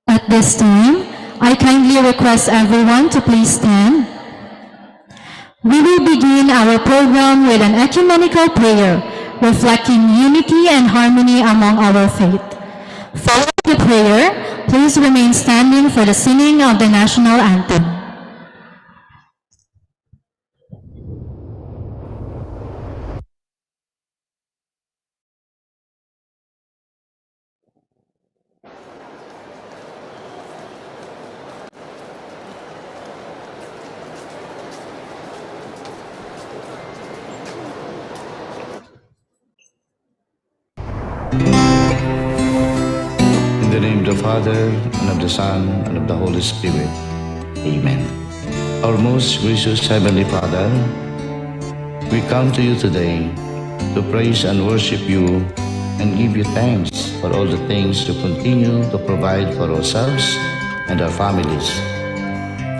At this time, I kindly request everyone to please stand. We will begin our program with an ecumenical prayer, reflecting unity and harmony among our faith. Following the prayer, please remain standing for the singing of the national anthem. In the name of the Father, and of the Son, and of the Holy Spirit. Amen. Our most gracious Heavenly Father, we come to you today to praise and worship you and give you thanks for all the things you continue to provide for ourselves and our families.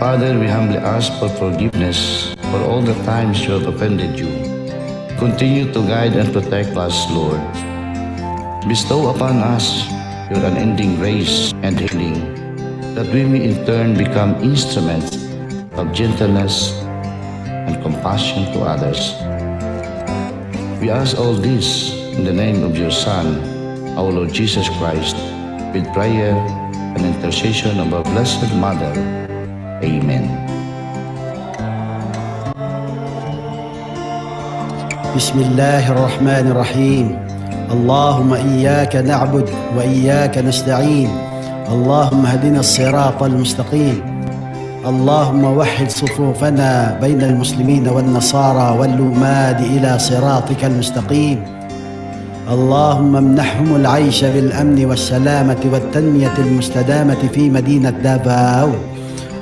Father, we humbly ask for forgiveness for all the times you have offended you. Continue to guide and protect us, Lord. Bestow upon us your unending grace and healing, that we may in turn become instruments of gentleness and compassion to others. We ask all this in the name of your Son, our Lord Jesus Christ, with prayer and intercession of our Blessed Mother. Amen. بسم الله الرحمن الرحيم. اللهم إياك نعبد وإياك نستعين. اللهم اهدنا الصراط المستقيم. اللهم وحد صفوفنا بين المسلمين والنصارى واللماد إلى صراطك المستقيم. اللهم امنحهم العيش بالأمن والسلامة والتنمية المستدامة في مدينة دافاو.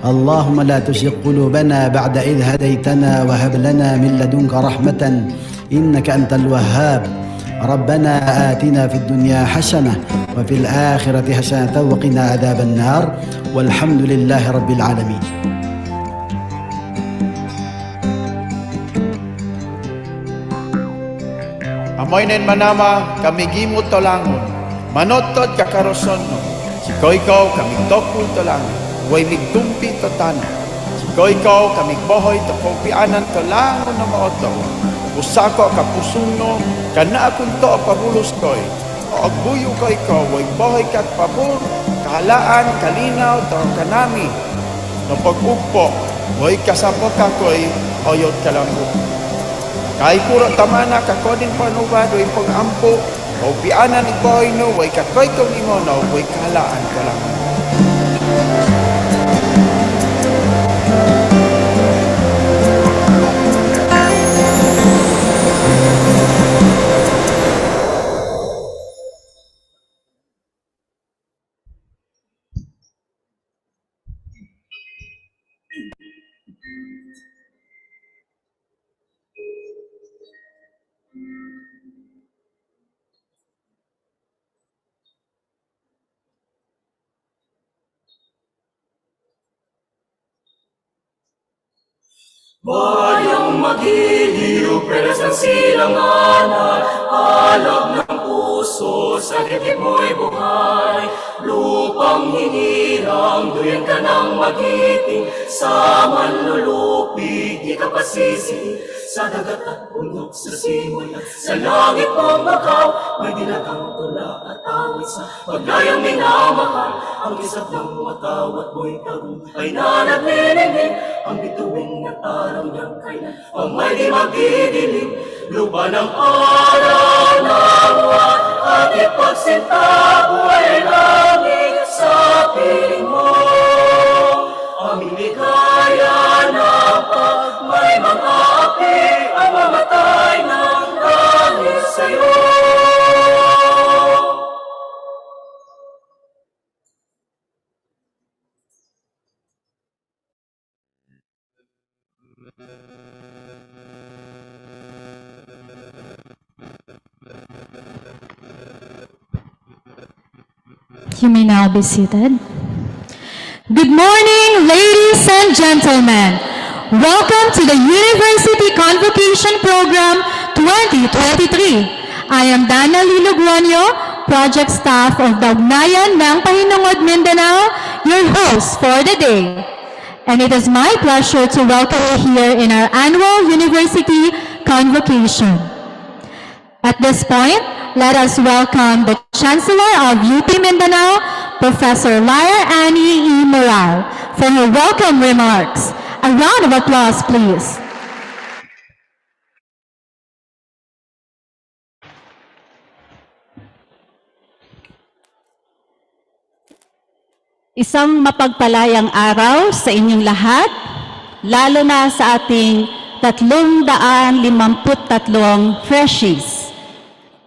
اللهم لا تزغ قلوبنا بعد إذ هديتنا وهب لنا من لدنك رحمة إنك أنت الوهاب. ربنا آتنا في الدنيا حسنة وفي الآخرة حسنة وقنا عذاب النار والحمد لله رب العالمين. Amoy nen manama kami gimot tolangon, manotod kakaroson no. Siko ikaw kami tokul tolangon, way migtumpi totana. Siko ikaw kami bohoy to kumpianan tolangon na maoto. Usako kapusong no, kana akong to pabulos koy. O agbuyo ko ikaw, way bohoy kat pabor, kahalaan, kalinaw, to kanami. No pag-ugpo, way kasapo ka koy, oyot kalambo. Kay puro tamana kakodin panubad, way pag-ampo, o pianan ikoy no, way kakoy kong imono, way kahalaan ka lang. Bayang magiliw, pero sa silanganan, alab ng puso, sa gitip mo'y buhay. Lupang hinirang, duyan ka ng magiting, sa manlulupig, di ka pasisi. Sa dagat at bundok, sa simoy at sa langit mong makaw, may dinatang tula at awit sa paglayang minamahal. Ang isap ng matawat mo'y tagumpay na naglilingig, ang bituin at araw ng kailan, ang may di magdidilim. Lupa ng araw na buwan, at ipagsinta buhay langit sa piling mo. Aming ligaya na pag may mga api, ang mamatay ng dahil sa'yo. You may now be seated. Good morning, ladies and gentlemen. Welcome to the University Convocation Program 2023. I am Dana Liluguanyo, Project Staff of the Ugnayan ng Pahinungod, Mindanao, your host for the day. And it is my pleasure to welcome you here in our annual University Convocation. At this point, let us welcome the Chancellor of UP Mindanao, Professor Lyra Annie E. Moral, for her welcome remarks. A round of applause, please. Isang mapagpalayang araw sa inyong lahat, lalo na sa ating 353 freshies.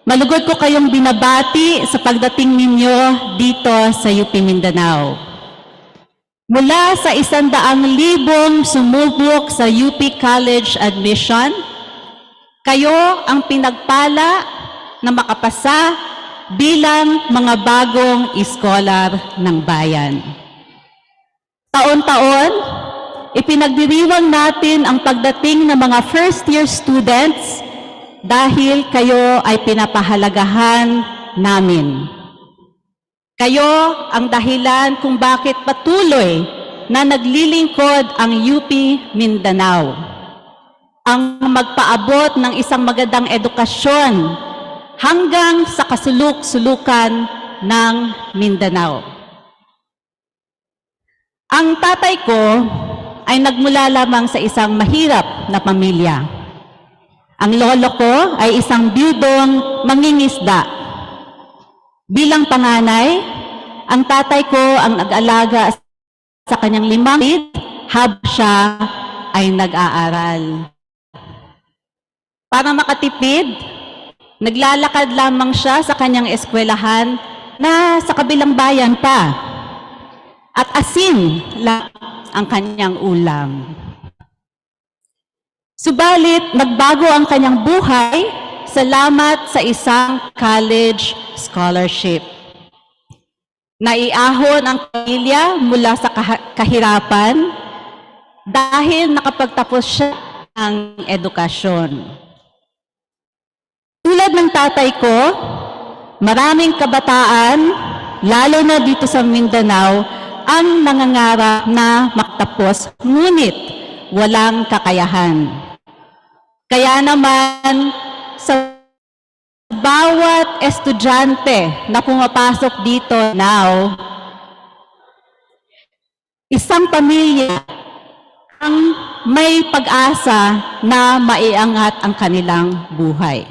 Malugod ko kayong binabati sa pagdating ninyo dito sa UP Mindanao. Mula sa 100,000 sumubok sa UP College admission, kayo ang pinagpala na makapasa bilang mga bagong iskolar ng bayan. Taon-taon, ipinagdiriwang natin ang pagdating ng mga first-year students dahil kayo ay pinapahalagahan namin. Kayo ang dahilan kung bakit patuloy na naglilingkod ang UP Mindanao. Ang magpaabot ng isang magandang edukasyon hanggang sa kasuluk-sulukan ng Mindanao. Ang tatay ko ay nagmula lamang sa isang mahirap na pamilya. Ang lolo ko ay isang biyudong mangingisda. Bilang panganay, ang tatay ko ang nag-alaga sa kanyang 5 kapatid habang siya ay nag-aaral. Para makatipid, naglalakad lamang siya sa kanyang eskwelahan na sa kabilang bayan pa. At asin lang ang kanyang ulam. Subalit, nagbago ang kanyang buhay salamat sa isang college scholarship. Naiahon ang pamilya mula sa kahirapan dahil nakapagtapos siya ng edukasyon. Tulad ng tatay ko, maraming kabataan, lalo na dito sa Mindanao, ang nangangarap na makatapos, ngunit walang kakayahan. Kaya naman, sa bawat estudyante na pumapasok dito now, isang pamilya ang may pag-asa na maiangat ang kanilang buhay.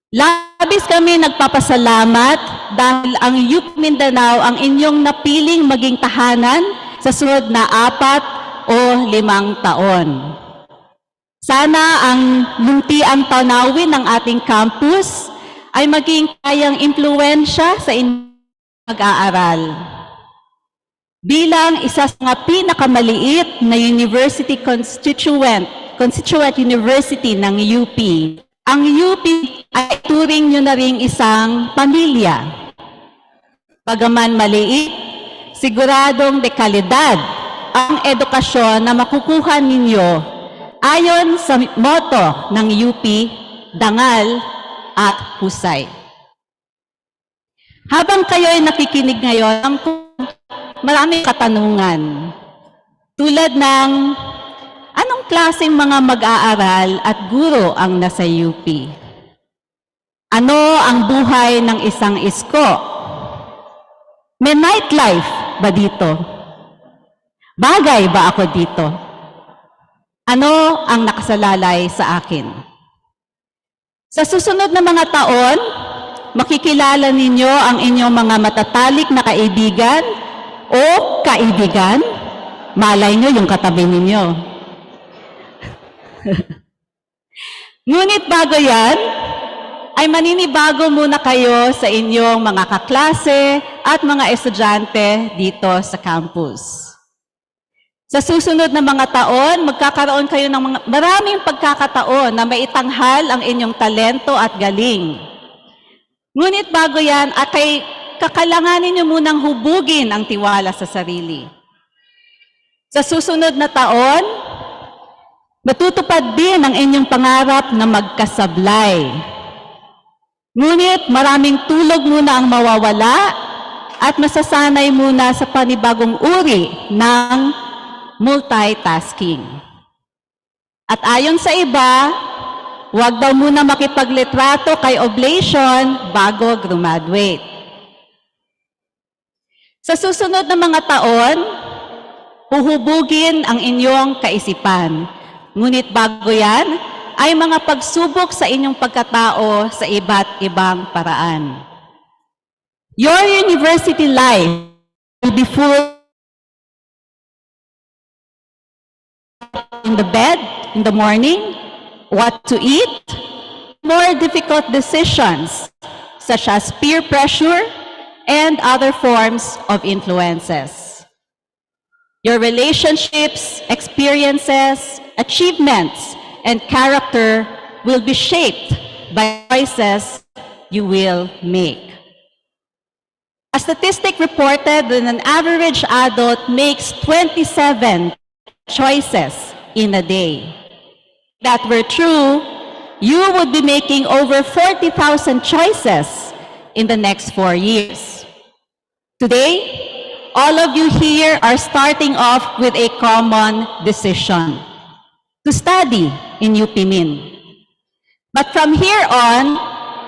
Labis kami nagpapasalamat dahil ang UP Mindanao ang inyong napiling maging tahanan sa sunod na 4 o 5 taon. Sana ang luntiang tanawin ng ating campus ay maging kayang impluwensya sa inyong pag-aaral. Bilang isa sa mga pinakamaliit na university constituent university ng UP, ang UP ay turing nyo na ring isang pamilya. Bagaman maliit, siguradong dekalidad ang edukasyon na makukuha ninyo ayon sa motto ng UP, dangal at husay. Habang kayo ay nakikinig ngayon, maraming katanungan. Tulad ng, anong klaseng mga mag-aaral at guro ang nasa UP? Ano ang buhay ng isang isko? May nightlife ba dito? Bagay ba ako dito? Ano ang nakasalalay sa akin? Sa susunod na mga taon, makikilala ninyo ang inyong mga matatalik na kaibigan o kaibigan. Malay nyo yung katabi ninyo. Ngunit bago yan, ay maninibago muna kayo sa inyong mga kaklase at mga estudyante dito sa campus. Sa susunod na mga taon, magkakaroon kayo ng maraming pagkakataon na maitanghal ang inyong talento at galing. Ngunit bago yan, kakailanganin niyo munang hubugin ang tiwala sa sarili. Sa susunod na taon, matutupad din ang inyong pangarap na magkasablay. Ngunit maraming tulog muna ang mawawala at masasanay muna sa panibagong uri ng multitasking. At ayon sa iba, huwag daw muna makipaglitrato kay oblation bago graduate. Sa susunod na mga taon, huhubugin ang inyong kaisipan. Ngunit bago yan, ay mga pagsubok sa inyong pagkatao sa iba't ibang paraan. Your university life will be full in the bed in the morning, what to eat, more difficult decisions such as peer pressure and other forms of influences. Your relationships, experiences, achievements, and character will be shaped by choices you will make. A statistic reported that an average adult makes 27 choices in a day. If that were true, you would be making over 40,000 choices in the next 4 years. Today, all of you here are starting off with a common decision: to study in UP Min. But from here on,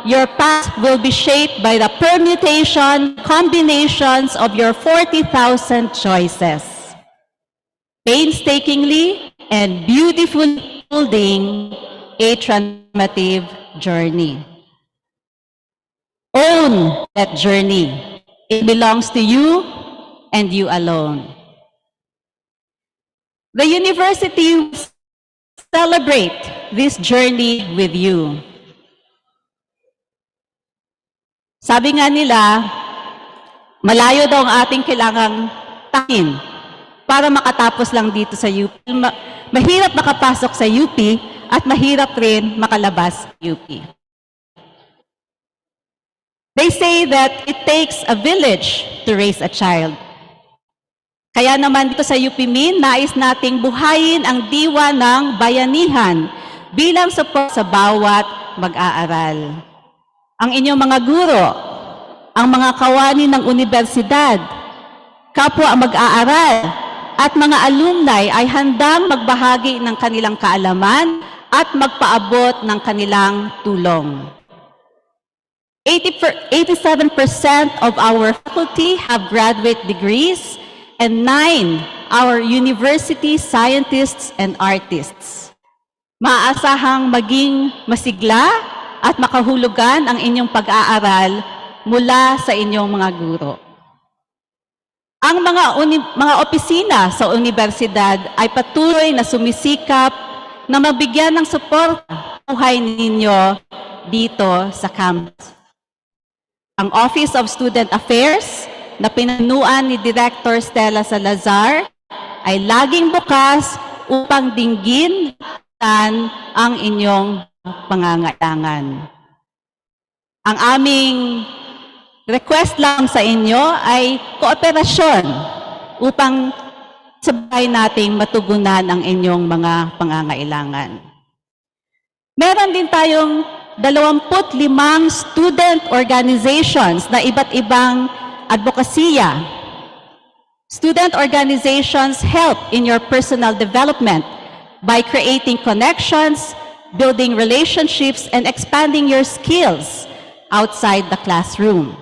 your path will be shaped by the permutation, combinations of your 40,000 choices. Painstakingly and beautifully building a transformative journey. Own that journey. It belongs to you and you alone. The university will celebrate this journey with you. Sabi nga nila, malayo daw ang ating kailangang takin para makatapos lang dito sa UP. Mahirap makapasok sa UP at mahirap rin makalabas sa UP. They say that it takes a village to raise a child. Kaya naman dito sa UP Min, nais nating buhayin ang diwa ng bayanihan bilang support sa bawat mag-aaral. Ang inyong mga guro, ang mga kawani ng universidad, kapwa mag-aaral, at mga alumni ay handang magbahagi ng kanilang kaalaman at magpaabot ng kanilang tulong. 87% of our faculty have graduate degrees and 9 our university scientists and artists. Maaasahang maging masigla at makahulugan ang inyong pag-aaral mula sa inyong mga guro. Ang mga opisina sa universidad ay patuloy na sumisikap na mabigyan ng suporta ang buhay ninyo dito sa campus. Ang Office of Student Affairs na pinanuan ni Director Stella Salazar ay laging bukas upang dinggin ang inyong pangangailangan. Ang aming request lang sa inyo ay kooperasyon upang sabay nating matugunan ang inyong mga pangangailangan. Meron din tayong 25 student organizations na iba't ibang advokasya. Student organizations help in your personal development by creating connections, building relationships, and expanding your skills outside the classroom.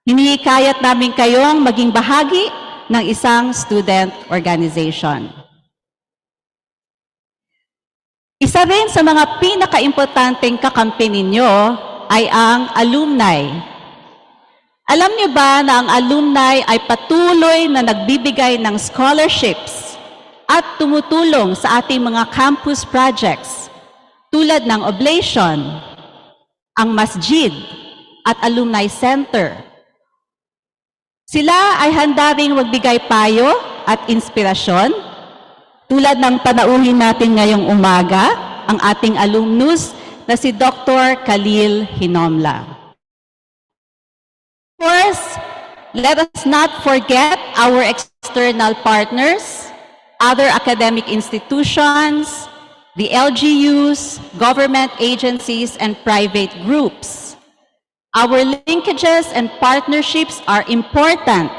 Hinihikayat namin kayong maging bahagi ng isang student organization. Isa rin sa mga pinaka-importanteng kakampi ninyo ay ang alumni. Alam niyo ba na ang alumni ay patuloy na nagbibigay ng scholarships at tumutulong sa ating mga campus projects tulad ng oblation, ang masjid at alumni center. Sila ay handa ring magbigay payo at inspirasyon tulad ng panauhin natin ngayong umaga, ang ating alumnus na si Dr. Khalil Hinomla. course, let us not forget our external partners, other academic institutions, the LGUs, government agencies, and private groups. Our linkages and partnerships are important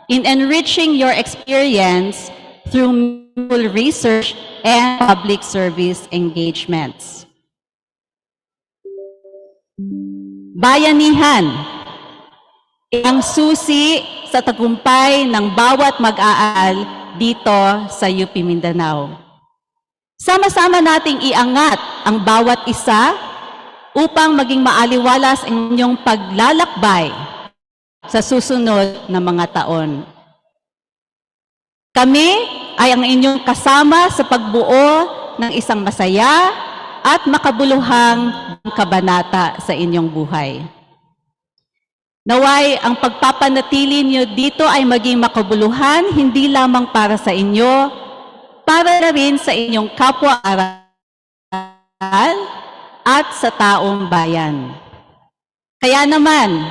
in enriching your experience through meaningful research and public service engagements. Bayanihan, ang susi sa tagumpay ng bawat mag-aaral dito sa UP Mindanao. Sama-sama nating iangat ang bawat isa upang maging maaliwalas ang inyong paglalakbay sa susunod na mga taon. Kami ay ang inyong kasama sa pagbuo ng isang masaya at makabuluhang kabanata sa inyong buhay. Naway, ang pagpapanatili niyo dito ay maging makabuluhan, hindi lamang para sa inyo, para na rin sa inyong kapwa-aral at sa taong bayan. Kaya naman,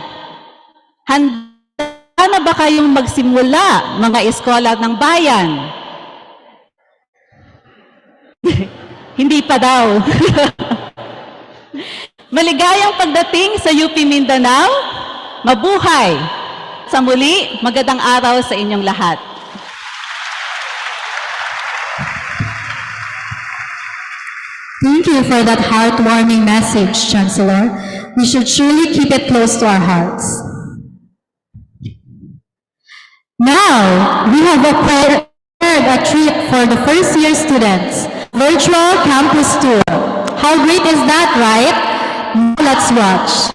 handa na ba kayong magsimula, mga eskola ng bayan? Hindi pa daw. Maligayang pagdating sa UP Mindanao. Mabuhay! Sa muli, magandang araw sa inyong lahat. Thank you for that heartwarming message, Chancellor. We should surely keep it close to our hearts. Now, we have prepared a treat for the first-year students, virtual campus tour. How great is that, right? Now let's watch.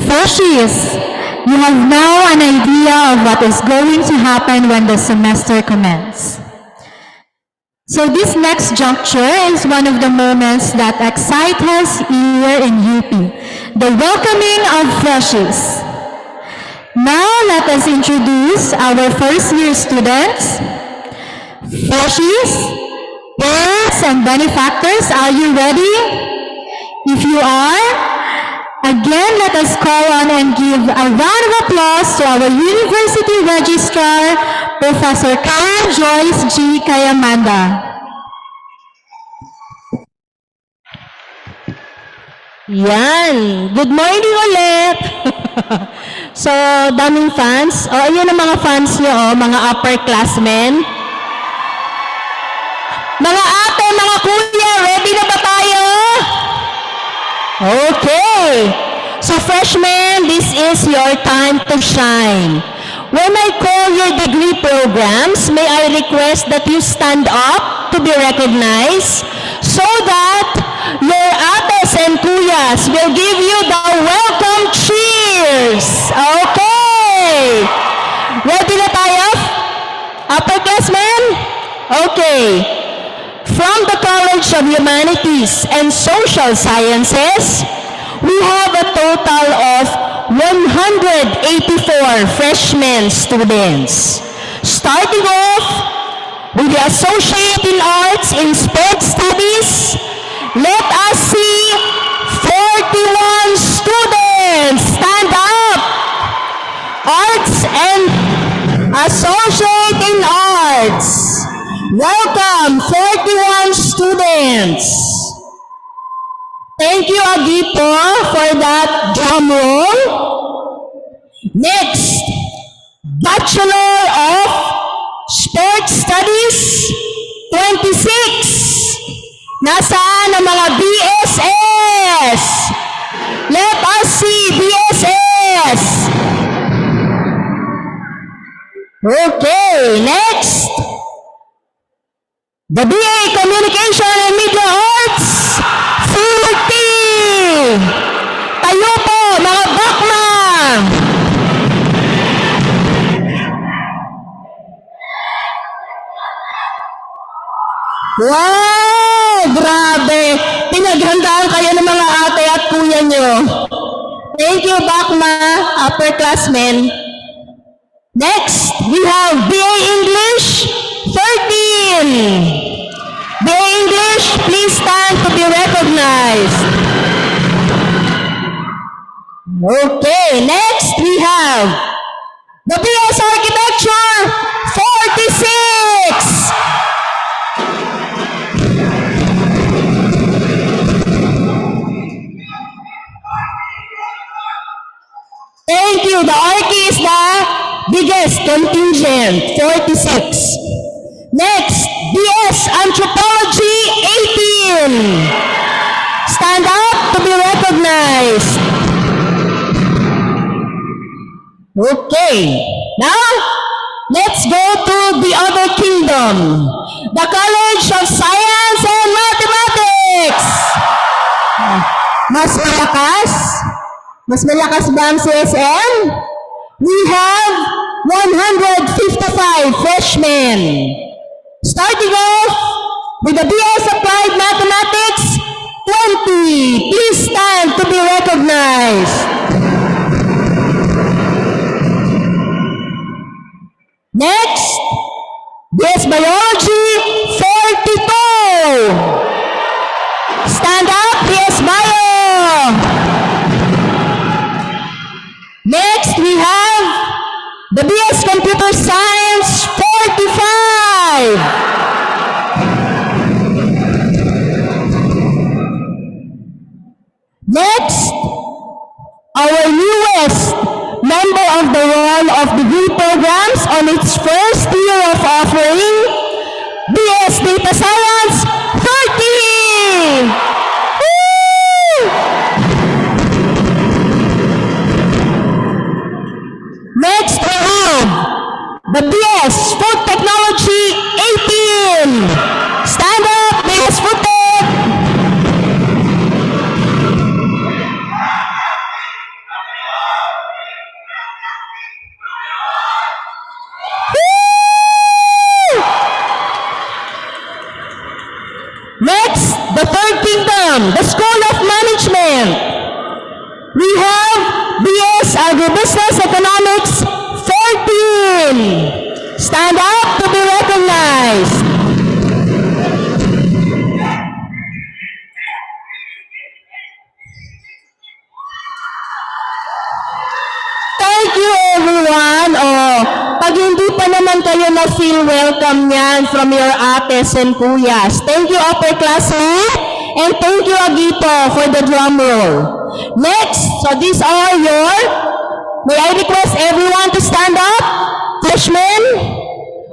Freshies, you have now an idea of what is going to happen when the semester commences. So this next juncture is one of the moments that excite us here in UP, the welcoming of freshies. Now let us introduce our first year students. Freshies, parents, and benefactors, are you ready? If you are, again, let us call on and give a round of applause to our University Registrar, Professor Karen Joyce G. Kayamanda. Yan. Good morning ulit. So, daming fans. O, ayun ang mga fans niyo, mga upperclassmen. Mga ate, mga kuya, ready na ba tayo? Okay. So, freshmen, this is your time to shine. When I call your degree programs, may I request that you stand up to be recognized so that your ates and kuyas will give you the welcome cheers. Okay. Ready na tayo? Upperclassmen? Okay. From the College of Humanities and Social Sciences, we have a total of 184 freshman students. Starting off with the Associate in Arts in Sport Studies, let us see 41 students stand up. Arts and Associate in Arts. Welcome, 41 students. Thank you, Agipo, for that drum roll. Next, Bachelor of Sport Studies, 26. Nasaan ang mga BSS? Let us see BSS. Okay, next. The BA Communication and Media Arts, 40. Tayo po, mga bakma. Wow! Grabe! Pinaghandaan kayo ng mga ate at kuya nyo. Thank you, bakma, upperclassmen. Next, we have BA English, 13. BA English, please stand to be recognized. Okay, next we have the BS Architecture, 46. Thank you. The Archie is the biggest contingent, 46. Next, BS Anthropology, 18. Stand up to be recognized. Okay. Now, let's go to the other kingdom. The College of Science and Mathematics. Mas malakas? Mas malakas ba ang CSM? We have 155 freshmen. Starting off with the BS Applied Mathematics, 20. Please stand to be recognized. Next, BS Biology, 42. Stand up, BS Bio. Next, we have the BS Computer Science, 45. Next, our newest member of the roll of degree programs on its first year of offering, BS Data Science, 30. Woo! Next, we have the BS Food Technology, 18. Stand up, BS Food Tech. Agribusiness Economics 14. Stand up to be recognized. Thank you, everyone. Pag hindi pa naman kayo na-feel welcome yan from your ates and kuyas. Thank you, upperclassmen, and thank you, Agito, for the drum roll. Next, so these are your, may I request everyone to stand up? Freshmen?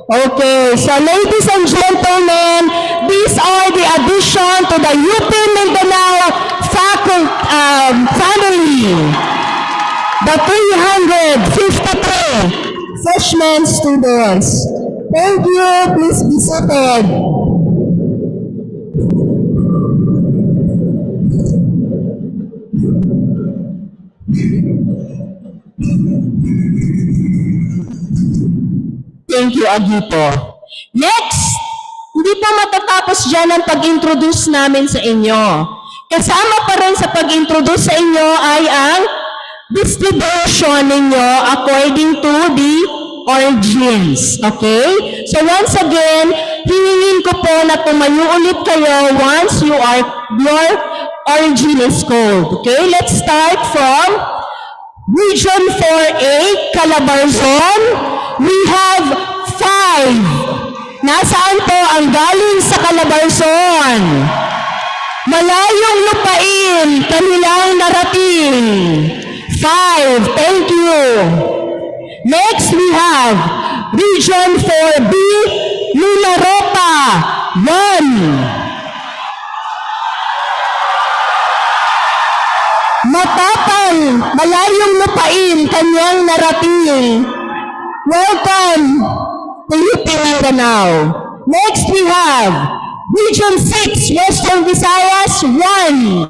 Okay, so ladies and gentlemen, these are the addition to the UP Mindanao family. The 353 freshman students. Thank you. Please be seated. Thank you, Agito. Next, hindi pa matatapos dyan ang pag-introduce namin sa inyo. Kasama pa rin sa pag-introduce sa inyo ay ang distribution ninyo according to the origins. Okay? So once again, hihingin ko po na tumayo ulit kayo once your origin is called. Okay? Let's start from Region 4A, Calabarzon. We have 5. Nasaan po ang galing sa Calabarzon? Malayong lupain, kanilang narating. 5. Thank you. Next, we have Region 4B, Milaropa. 1. Matapang, malayong lupain, kanyang narating. Welcome to UP Mindanao. Next, we have Region 6, Western Visayas. 1.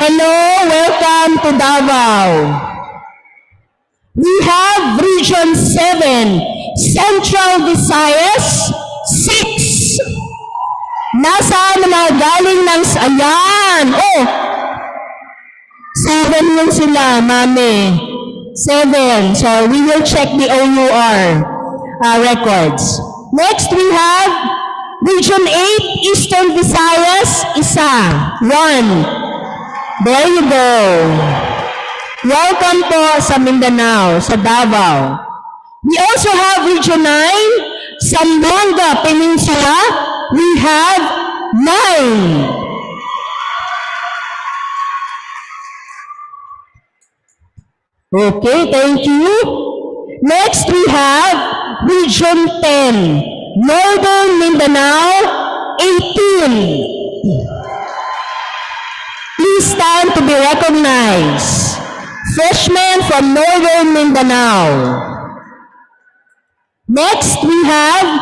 Hello, welcome to Davao. We have Region 7, Central Visayas, 6. Nasaan na galing ng ayan? 7 yun sila, mami. 7. So, we will check the OUR records. Next, we have Region 8, Eastern Visayas, 1. There you go. Welcome po sa Mindanao, sa Davao. We also have Region 9, Zamboanga Peninsula. We have 9. Okay, thank you. Next, we have Region 10, Northern Mindanao, 18. Please stand to be recognized. Freshmen from Northern Mindanao. Next, we have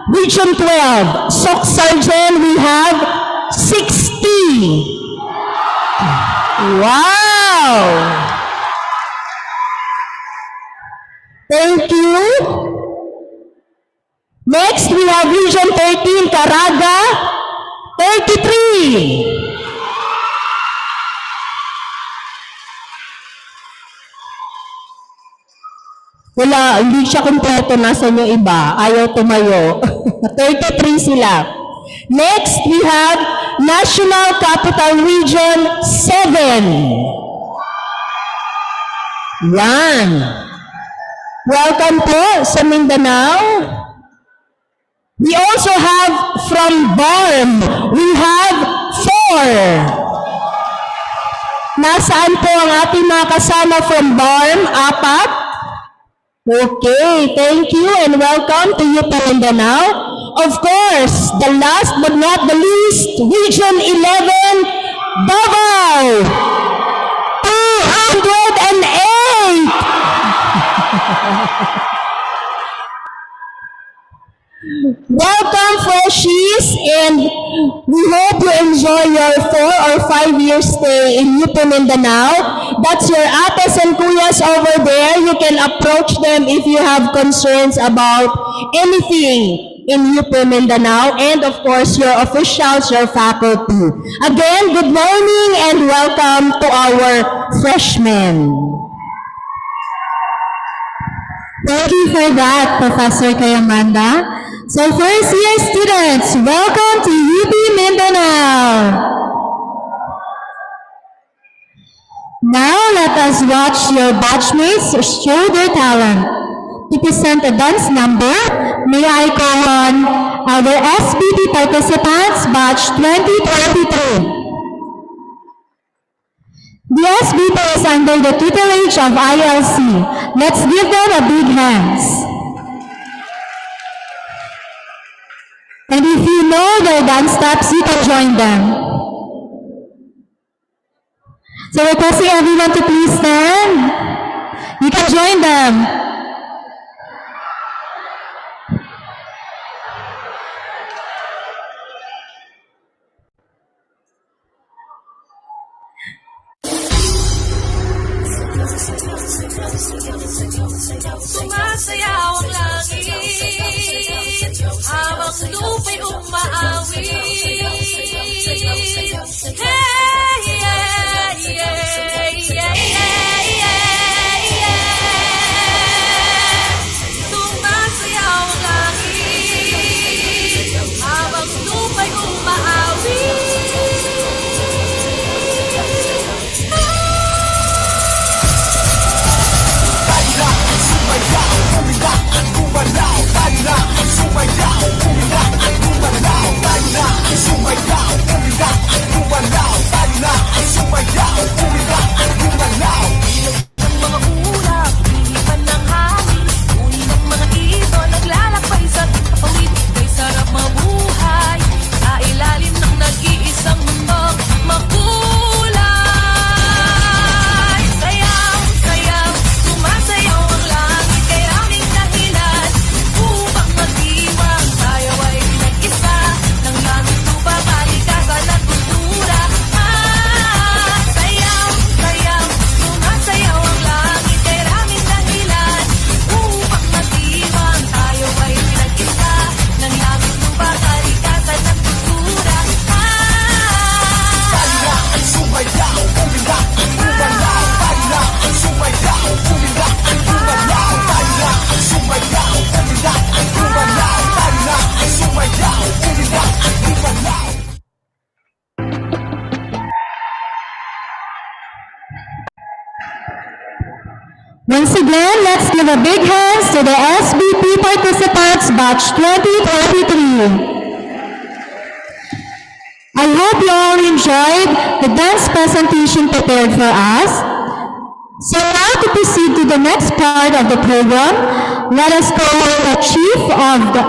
Region 12, Soc Sergeant, we have 60. Wow! Thank you. Next, we have Region 13, Caraga, 33. Wala, hindi siya kumpleto. Nasaan yung iba? Ayaw tumayo. 33 sila. Next, we have National Capital Region 7. 1. Welcome po sa Mindanao. We also have from BARM, we have 4. Nasaan po ang ating mga kasama from BARM? 4. Okay, thank you and welcome to UP Mindanao. Of course, the last but not the least, Region 11, Davao. 208. Welcome, freshies, and we hope you enjoy your 4 or 5 year stay in UP Mindanao. That's your ates and kuyas over there. You can approach them if you have concerns about anything in UP Mindanao, and of course, your officials, your faculty. Again, good morning and welcome to our freshmen. Thank you for that, Professor Kayamanda. So first year students, welcome to UP Mindanao. Now let us watch your batchmates show their talent. To present a dance number, may I call on our SBT participants, batch 2023. The SBT is under the tutelage of ILC. Let's give them a big hands. And if you know their dance steps, you can join them. So requesting everyone to please stand. You can join them. Sumasayaw ang langit habang lupa'y umaawit. Hey, yeah, yeah, yeah, yeah, yeah. Sumasayaw ang langit habang lupa'y umaawit. Mga ulap, hinipan ng hangin, uni ng mga ito, naglalakbay sa kapawid, kay sarap mabuhay, sa ilalim ng nag-iisang mundong makulay. Sayaw, sayaw, sumasayaw ang langit, kay aming dahilan, upang magdiwang, tayo ay pinag-isa, ng langit lupa, kalikasan at kultura. Sayaw, sayaw, sumasayaw ang langit, kay aming dahilan, upang magdiwang, tayo ay pinag-isa, ng langit lupa, kalikasan at kultura. Once again, let's give a big hands to the SBP participants, batch 2023. I hope you all enjoyed the dance presentation prepared for us. So now to proceed to the next part of the program, let us call on the Chief of the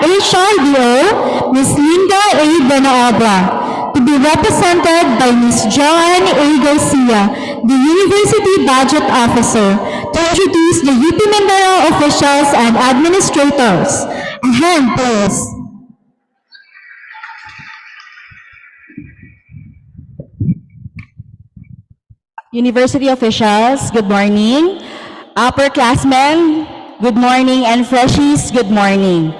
HRDO, Ms. Linda A. Benaobra, to be represented by Ms. Joanne A. Garcia, the University Budget Officer, to introduce the UP Mindanao officials and administrators. A hand, please. University officials, good morning. Upperclassmen, good morning. And freshies, good morning.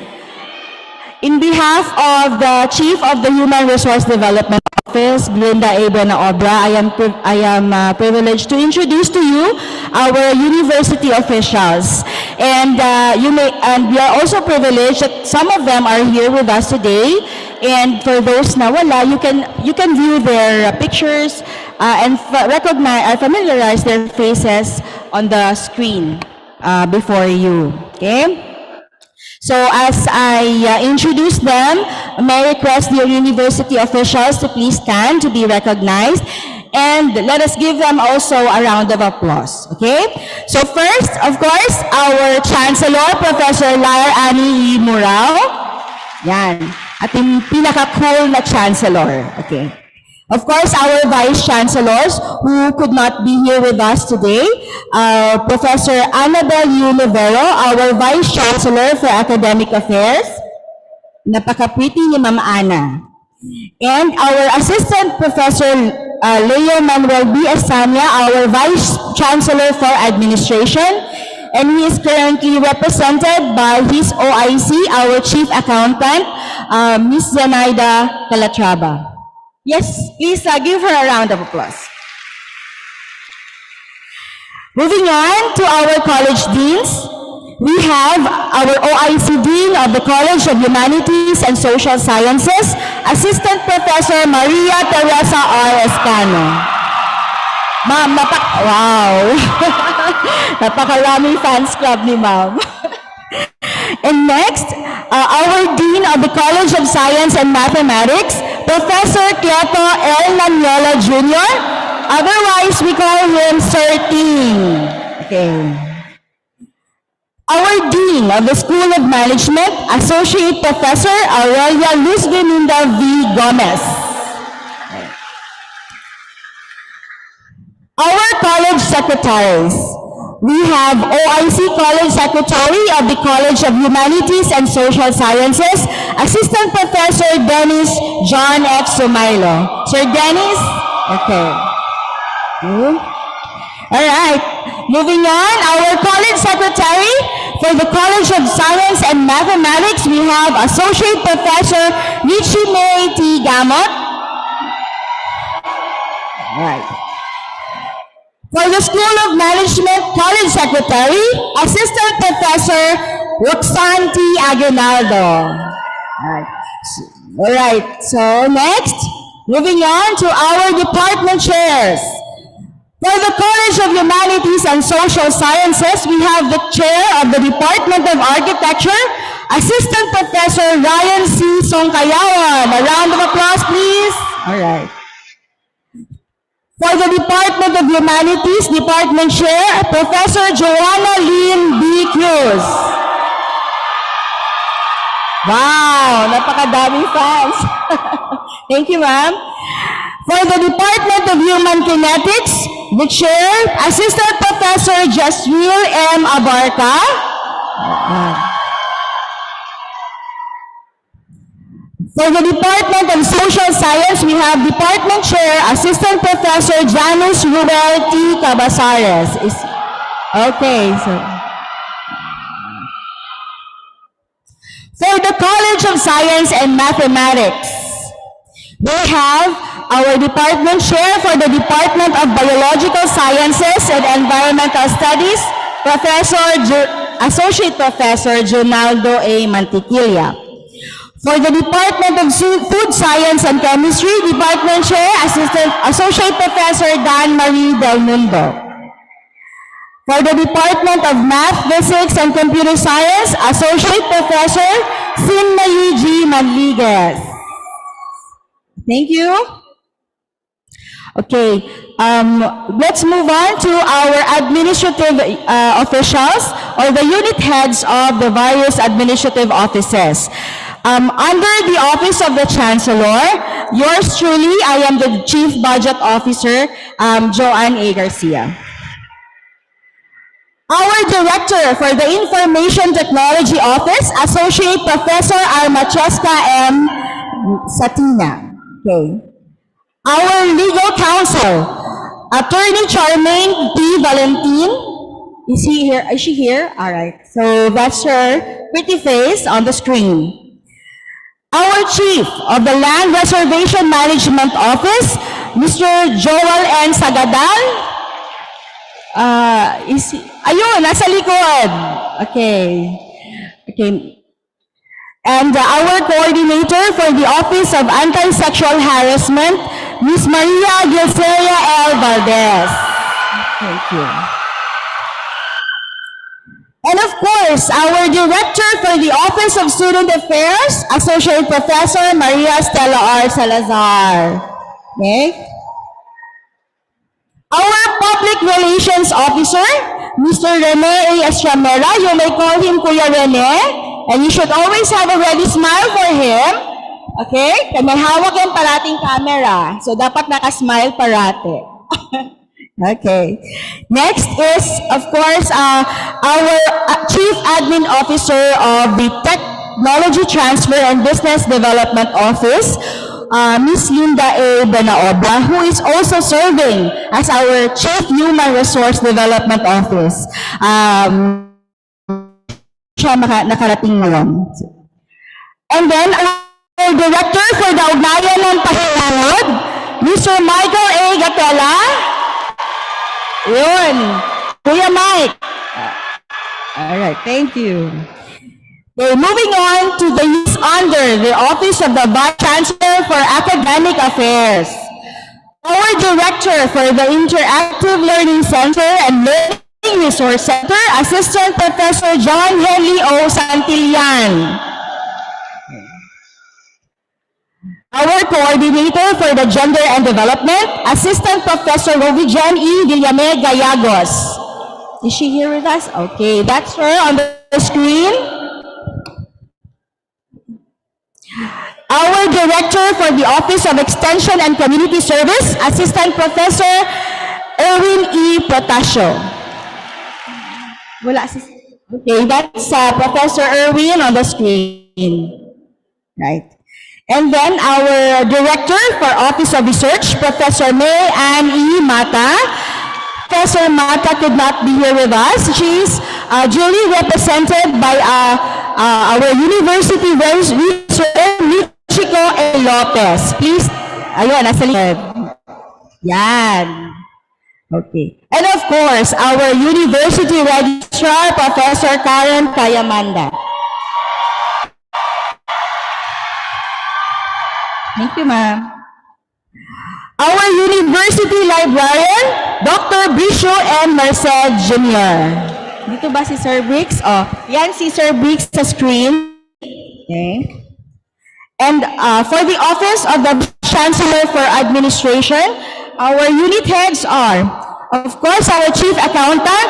In behalf of the Chief of the Human Resource Development Office, Linda A. Benaobra, I am privileged to introduce to you our university officials. And we are also privileged that some of them are here with us today. And for those na wala, you can view their pictures and familiarize their faces on the screen before you. Okay? So as I introduce them, may I request the university officials to please stand to be recognized, and let us give them also a round of applause, okay? So first, of course, our Chancellor, Professor Lar Ani E. Murao. Yan, ating pinaka-cool na Chancellor, okay? Of course, our Vice Chancellors who could not be here with us today, Professor Annabel U. Livero, our Vice Chancellor for Academic Affairs. Napaka-pretty ni Ma'am Ana. And our Assistant Professor Leo Manuel B. Asanya, our Vice Chancellor for Administration. and he is currently represented by his OIC, our Chief Accountant, Ms. Zenaida Calatrava. Yes, please give her a round of applause. Moving on to our college deans, we have our OIC Dean of the College of Humanities and Social Sciences, Assistant Professor Maria Teresa R. Escano. Ma'am, wow! Napakaraming fans club ni ma'am. And next, our Dean of the College of Science and Mathematics, Professor Cleto L. Nanyola Jr., otherwise, we call him Sir Ting. Okay. Our Dean of the School of Management, Associate Professor Aurelia Luz Beninda V. Gomez. Our college secretaries. We have OIC College Secretary of the College of Humanities and Social Sciences, Assistant Professor Dennis John F. Sumailo. Sir Dennis? Okay. All right. Moving on, our college secretary for the College of Science and Mathematics, we have Associate Professor Richie May T. Gamot. All right. For the School of Management College Secretary, Assistant Professor Roxanne T. Aguinaldo. All right. So next, moving on to our department chairs. For the College of Humanities and Social Sciences, we have the Chair of the Department of Architecture, Assistant Professor Ryan C. Songkayawan. A round of applause, please. All right. For the Department of Humanities, Department Chair, Professor Joanna Lynn B. Cruz. Wow, napakadaming fans. Thank you, ma'am. For the Department of Human Kinetics, the Chair, Assistant Professor Jaswil M. Abarca. For the Department of Social Science, we have Department Chair, Assistant Professor Janus Ruel T. Cabasares. Okay, so. For the College of Science and Mathematics, we have our Department Chair for the Department of Biological Sciences and Environmental Studies, Associate Professor Jonaldo A. Mantiquilla. For the Department of Food Science and Chemistry, Department Chair, Associate Professor Dan Marie Del Mundo. For the Department of Math, Physics, and Computer Science, Associate Professor Sinmayi G. Manliguez. Thank you. Okay, let's move on to our administrative officials or the unit heads of the various administrative offices. Under the Office of the Chancellor, yours truly, I am the Chief Budget Officer, Joanne A. Garcia. Our Director for the Information Technology Office, Associate Professor Armacheska M. Satina. Okay. Our Legal Counsel, Attorney Charmaine P. Valentin. Is he here? Is she here? All right. So that's her pretty face on the screen. Our Chief of the Land Reservation Management Office, Mr. Joel N. Sagadal. Ayun, nasa likod. Okay. Okay. And our coordinator for the Office of Anti-Sexual Harassment, Ms. Maria Gilceria L. Valdez. Thank you. And of course, our Director for the Office of Student Affairs, Associate Professor Maria Stella R. Salazar. Okay. Our Public Relations Officer, Mr. Rene A. Estremera. You may call him Kuya Rene. And you should always have a ready smile for him. Okay? Kaya may hawak yung parating camera. So, dapat nakasmile parate. Okay. Next is, of course, our Chief Admin Officer of the Technology Transfer and Business Development Office, Miss Linda A. Benaobra, who is also serving as our Chief Human Resource Development Office. Siya nakarating ngayon. And then, our Director for the Ugnayan ng Pahinanod, Mr. Michael A. Gatela. Yun. Kuya Mike. All right, thank you. Okay, moving on to the youth under the Office of the Vice Chancellor for Academic Affairs. Our Director for the Interactive Learning Center and Learning Resource Center, Assistant Professor John Henry O. Santillan. Our Coordinator for the Gender and Development, Assistant Professor Rovijan E. Villame Gallegos. Is she here with us? Okay, that's her on the screen. Our Director for the Office of Extension and Community Service, Assistant Professor Erwin E. Protasio. Wala. Okay, that's Professor Erwin on the screen. Right. And then our Director for Office of Research, Professor May Ann E. Mata. Professor Mata could not be here with us. She's duly represented by our University Researcher, Chico A. Lopez. Please, ayun, nasa likod. Yan. Okay. And of course, our University Registrar, Professor Karen Kayamanda. Thank you, ma'am. Our University Librarian, Dr. Brisho M. Merced Jr. Dito ba si Sir Briggs? Oh, yan si Sir Briggs sa screen. Okay. And for the Office of the Chancellor for Administration, our unit heads are, of course, our Chief Accountant,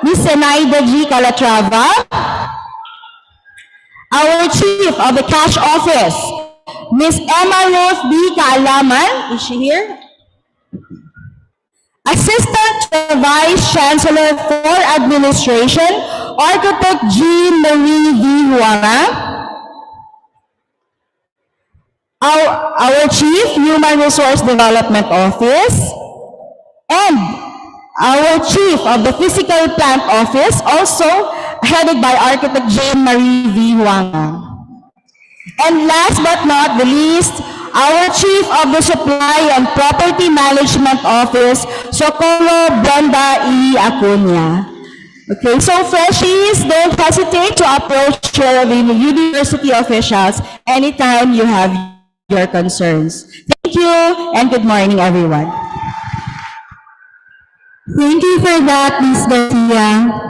Ms. Zenaida G. Calatrava, our Chief of the Cash Office, Ms. Emma Ruth B. Kaalaman. Is she here? Assistant to the Vice Chancellor for Administration, Architect Jean Marie V. Huanga. Our Chief Human Resource Development Office, and our Chief of the Physical Plant Office, also headed by Architect Jean Marie V. Huanga. And last but not the least, our Chief of the Supply and Property Management Office, Socorro Brenda E. Acuña. Okay, so freshies, don't hesitate to approach your university officials anytime you have your concerns. Thank you, and good morning, everyone. Thank you for that, Ms. Garcia.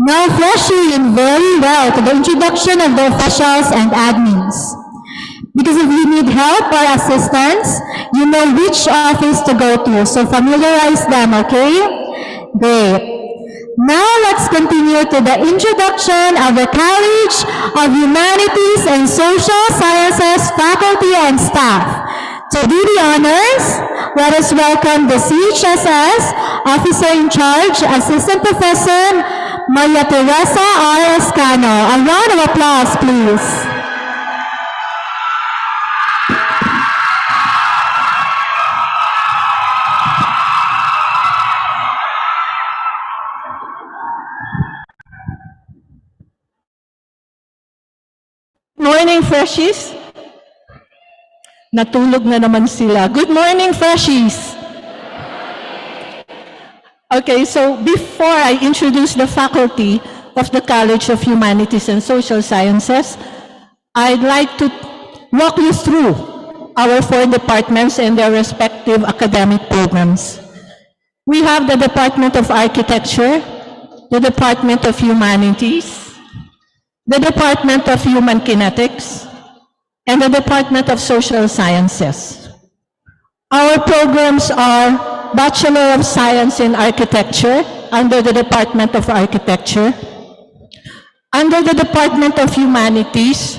Now, flashing very well to the introduction of the officials and admins. Because if you need help or assistance, you know which office to go to, so familiarize them, okay? Great. Now, let's continue to the introduction of the College of Humanities and Social Sciences faculty and staff. To do the honors, let us welcome the CHSS Officer in Charge, Assistant Professor Maria Teresa R. Escano. A round of applause, please. Morning, freshies. Natulog na naman sila. Good morning, freshies. Okay, so before I introduce the faculty of the College of Humanities and Social Sciences, I'd like to walk you through our 4 departments and their respective academic programs. We have the Department of Architecture, the Department of Humanities, the Department of Human Kinetics, and the Department of Social Sciences. Our programs are Bachelor of Science in Architecture under the Department of Architecture. Under the Department of Humanities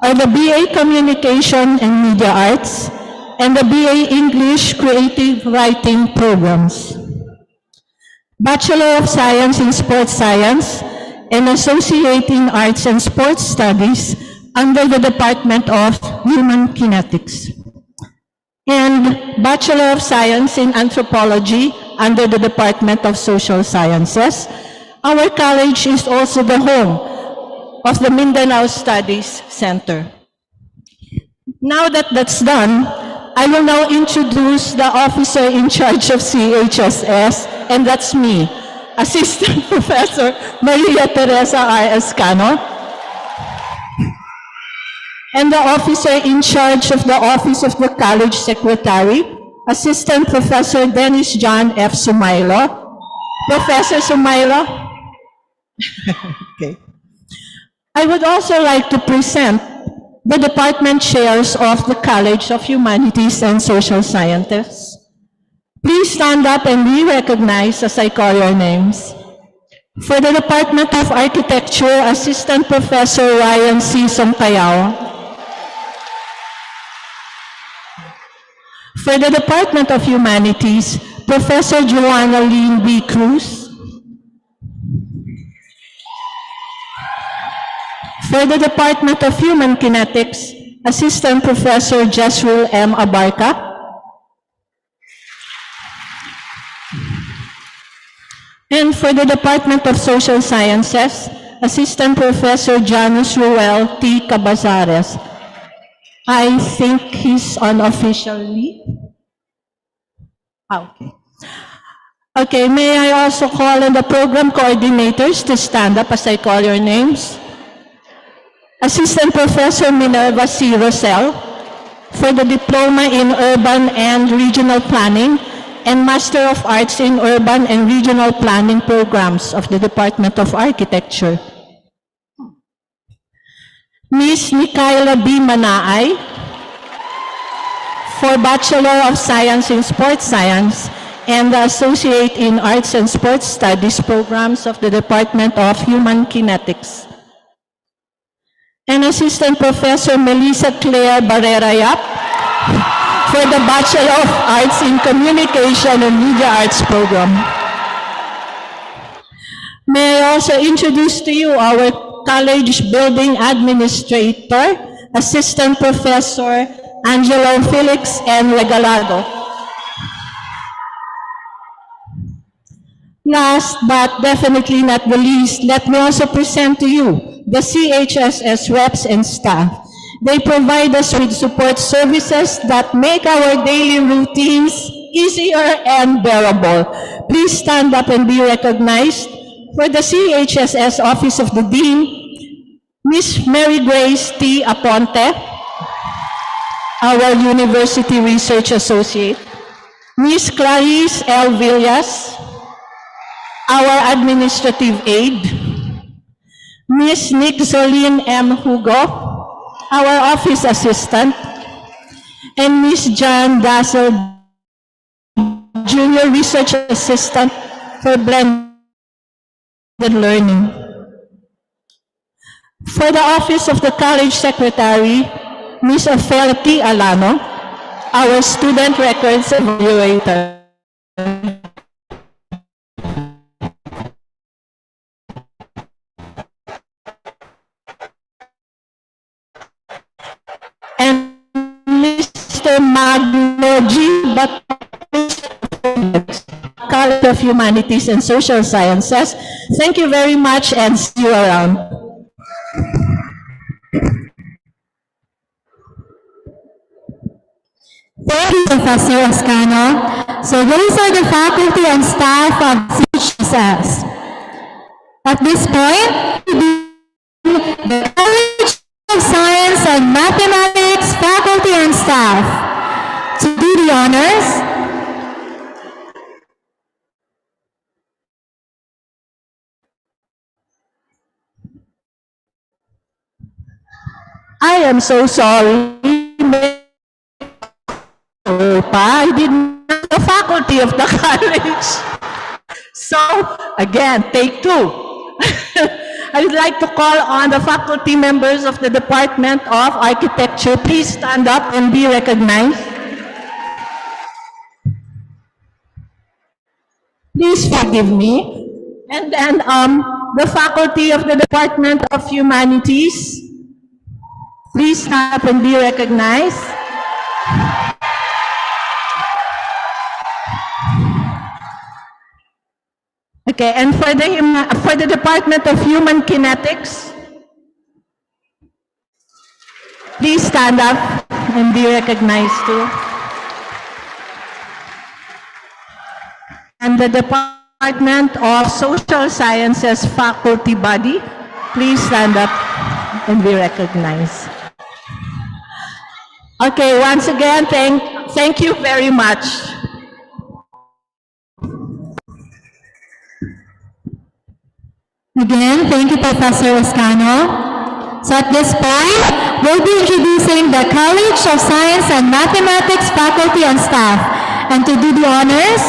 are the BA Communication and Media Arts and the BA English Creative Writing programs. Bachelor of Science in Sports Science and Associating Arts and Sports Studies under the Department of Human Kinetics. and Bachelor of Science in Anthropology under the Department of Social Sciences. Our college is also the home of the Mindanao Studies Center. Now that that's done, I will now introduce the officer in charge of CHSS, and that's me, Assistant Professor Maria Teresa R. Escano, and the officer in charge of the Office of the College Secretary, Assistant Professor Dennis John F. Sumailo. Professor Sumailo. Okay. I would also like to present the department chairs of the College of Humanities and Social Sciences. Please stand up and be recognized as I call your names. For the Department of Architecture, Assistant Professor Ryan C. Songkayao. For the Department of Humanities, Professor Joanna Lynn B. Cruz. For the Department of Human Kinetics, Assistant Professor Jesrul M. Abarca. And for the Department of Social Sciences, Assistant Professor Janus Ruel T. Cabazares. I think he's on official leave. Okay. Okay, may I also call on the program coordinators to stand up as I call your names? Assistant Professor Minerva C. Rosell for the Diploma in Urban and Regional Planning and Master of Arts in Urban and Regional Planning programs of the Department of Architecture. Ms. Micaela B. Manaay for Bachelor of Science in Sports Science and the Associate in Arts and Sports Studies programs of the Department of Human Kinetics. And Assistant Professor Melissa Claire Barrera Yap for the Bachelor of Arts in Communication and Media Arts program. May I also introduce to you our College Building Administrator, Assistant Professor Angelo Felix N. Regalado. Last but definitely not the least, let me also present to you the CHSS reps and staff. They provide us with support services that make our daily routines easier and bearable. Please stand up and be recognized. For the CHSS Office of the Dean, Ms. Mary Grace T. Aponte, our University Research Associate, Ms. Clarice L. Villas, our Administrative Aide, Ms. Nixoline M. Hugo, our Office Assistant, and Ms. John Dassel, Junior Research Assistant for Blended Learning. For the Office of the College Secretary, Ms. Ofelia T. Alano, our Student Records Evaluator. And Mr. Magno G. College of Humanities and Social Sciences. Thank you very much and see you around. Thank you, Professor Escano. So those are the faculty and staff of CHSS. At this point, the College of Science and Mathematics faculty and staff to do the honors. I am so sorry. I did not the faculty of the college. So, again, take two. I would like to call on the faculty members of the Department of Architecture. Please stand up and be recognized. Please forgive me. And then the faculty of the Department of Humanities. Please stand up and be recognized. Okay, and for the Department of Human Kinetics, please stand up and be recognized too. And the Department of Social Sciences faculty body, please stand up and be recognized. Okay, once again, thank you very much. Again, thank you, Professor Escano. So at this point, we'll be introducing the College of Science and Mathematics faculty and staff. And to do the honors,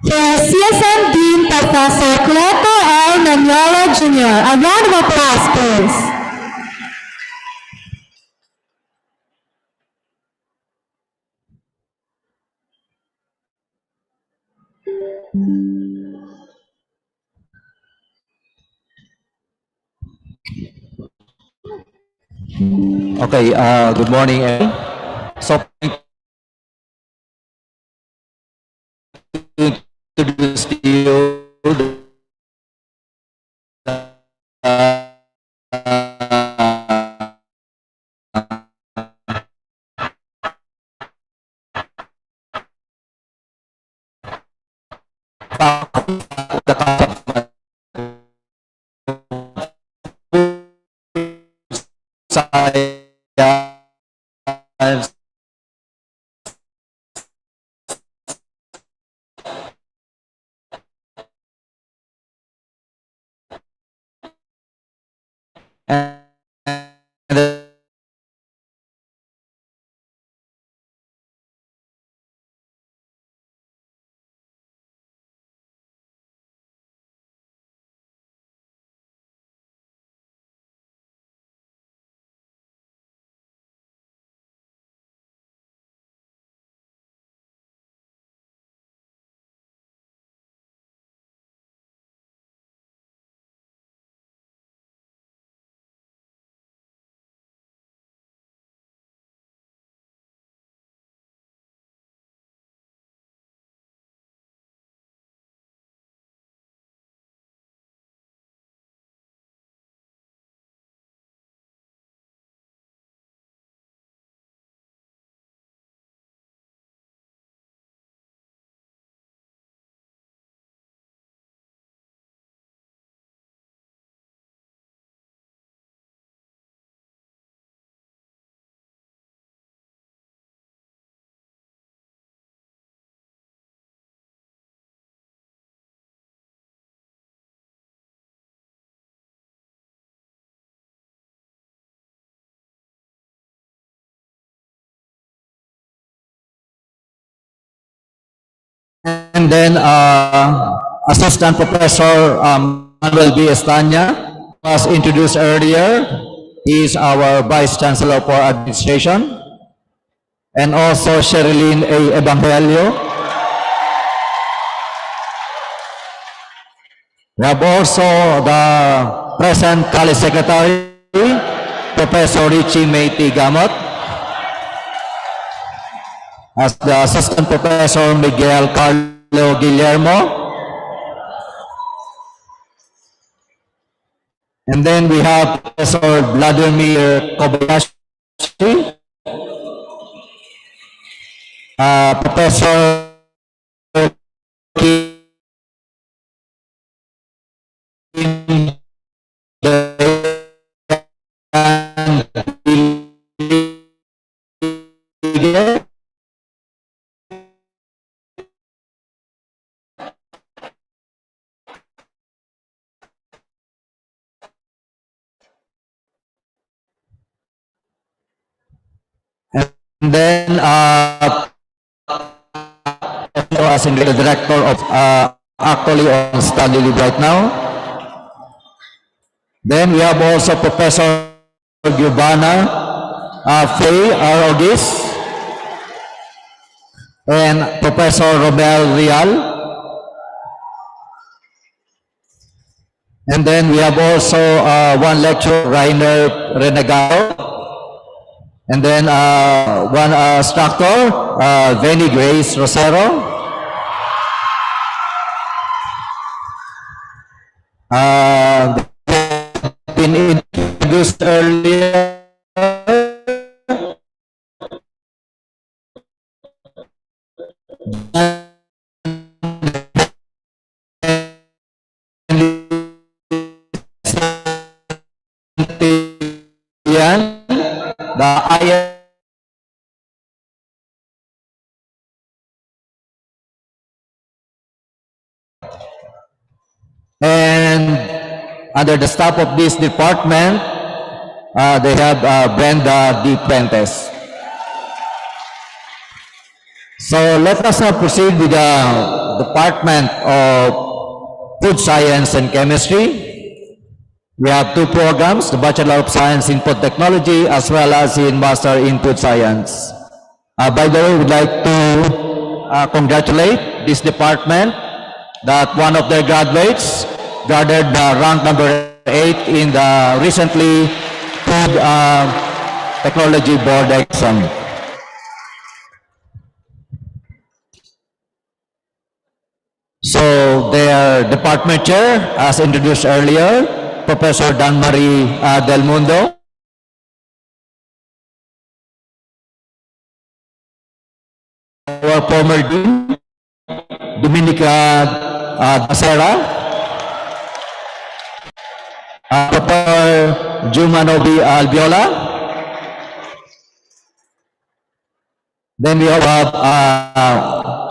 CSM Dean Professor Cleto L. Nanyola Jr. A round of applause, please. Okay, good morning. So, to introduce to you the science and then Assistant Professor Manuel B. Estanya was introduced earlier. He is our Vice Chancellor for Administration. And also Sherilyn A. Evangelio. We have also the present College Secretary, Professor Richie Meiti Gamot. As the Assistant Professor Miguel Carlo Guillermo. And then we have Professor Vladimir Kobayashi, Professor Kim Dayan, and then as in the director of actually on study leave right now. Then we have also Professor Giovanna Faye Arogis and Professor Romel Rial. And then we have also one lecturer, Rainer Renegado. And then one instructor, Veni Grace Rosero. been introduced earlier. Yan, the IS and under the staff of this department, they have Brenda D. Prentes. So let us now proceed with the Department of Food Science and Chemistry. We have two programs, the Bachelor of Science in Food Technology as well as in Master in Food Science. By the way, we'd like to congratulate this department that one of their graduates gathered rank number 8 in the recently Food Technology Board exam. So their department chair, as introduced earlier, Professor Dan Marie Del Mundo. Our former dean, Dominica Dacera. Professor Jumanobi Albiola. Then we have,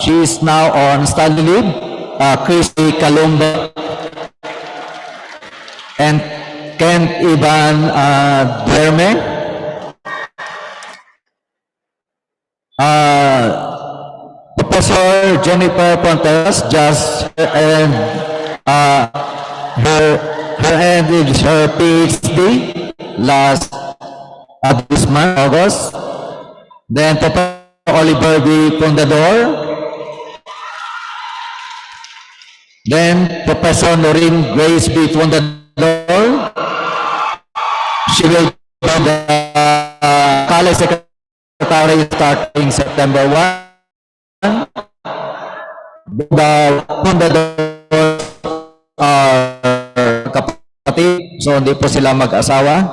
she is now on study leave, Christy Kalumba and Kent Ivan Derme. Professor Jennifer Pontes just and her end is her PhD last this month, August. Then Professor Oliver B. Fundador. Then Professor Noreen Grace B. Fundador. She will be the college secretary starting September 1. The Fundador kapatid, so hindi po sila mag-asawa.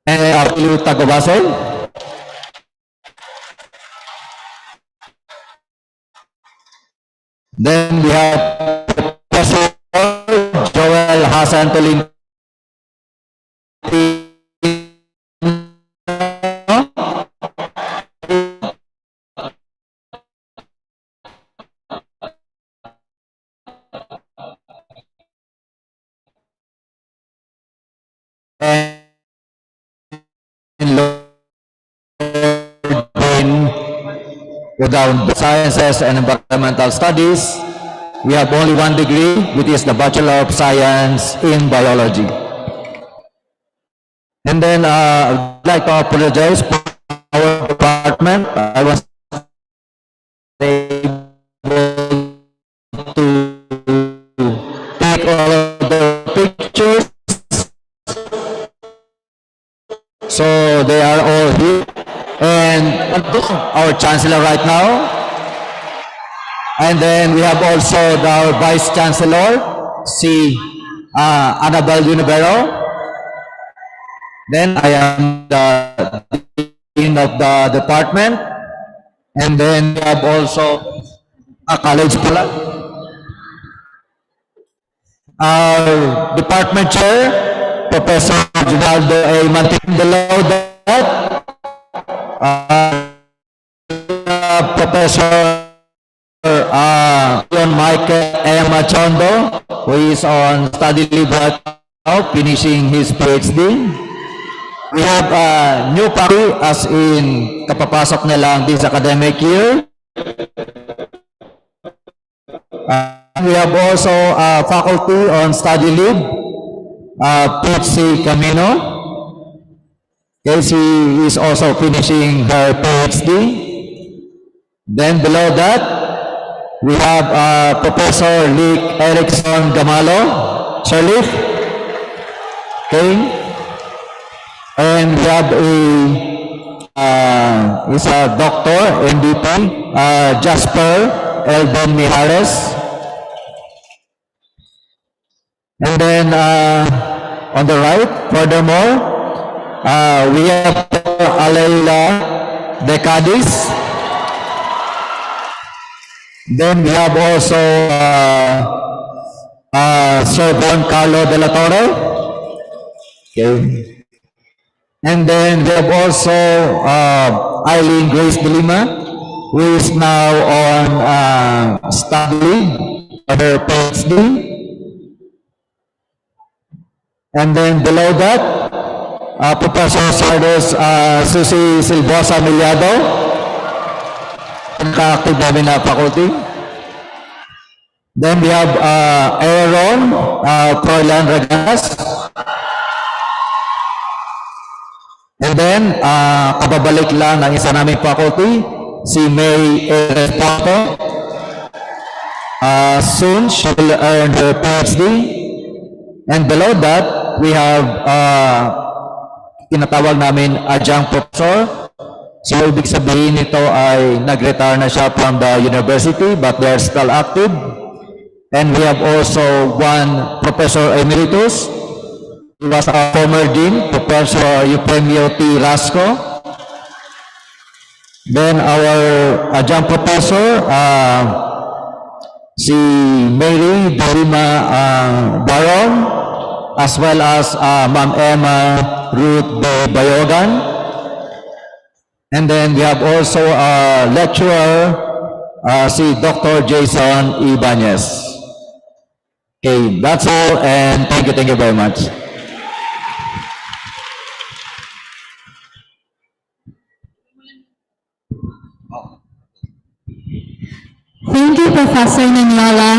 And Apelio Tagobasoy. Then we have Professor Joel Hassan Tolentino. Without the sciences and environmental studies, we have only one degree, which is the Bachelor of Science in Biology. And then I would like to apologize for our department. I was able to take all of the pictures. So they are all here. And our Chancellor right now. And then we have also our Vice Chancellor, si Annabel Unibero. Then I am the Dean of the department. And then we have also a college pala. Our department chair, Professor Ginaldo A. Mantin. Below that, Professor John Michael M. Machondo, who is on study leave right now, finishing his PhD. We have a new faculty, as in kapapasok na lang this academic year. We have also a faculty on study leave, Putsi Camino. She is also finishing her PhD. Then below that, we have Professor Lick Erickson Gamalo, Sirleaf. Okay. And we have a doctor, MVP, Jasper Elvin Mijares. And then on the right, furthermore, we have Alayla Decadis. Then we have also Sir Juan Carlo de la Torre. Okay. And then we have also Eileen Grace de Lima, who is now on study for her PhD. And then below that, Professor Sardos Susie Silbosa Miliado, naka-active namin na faculty. Then we have Aaron Froilan Raganas. And then, kababalik lang ng isa naming faculty, si May Erespoto. Soon, she will earn her PhD. And below that, we have tinatawag namin adjunct professor. So, ibig sabihin nito ay nag-retire na siya from the university, but they are still active. And we have also one Professor Emeritus. He was our former dean, Professor Eufemio T. Rasco. Then our adjunct professor, si Mary Dorima Baron, as well as Ma'am Emma Ruth Bayogan. And then we have also a lecturer, si Dr. Jason Ibanez. Okay, that's all, and thank you very much. Thank you, Professor Ninyola.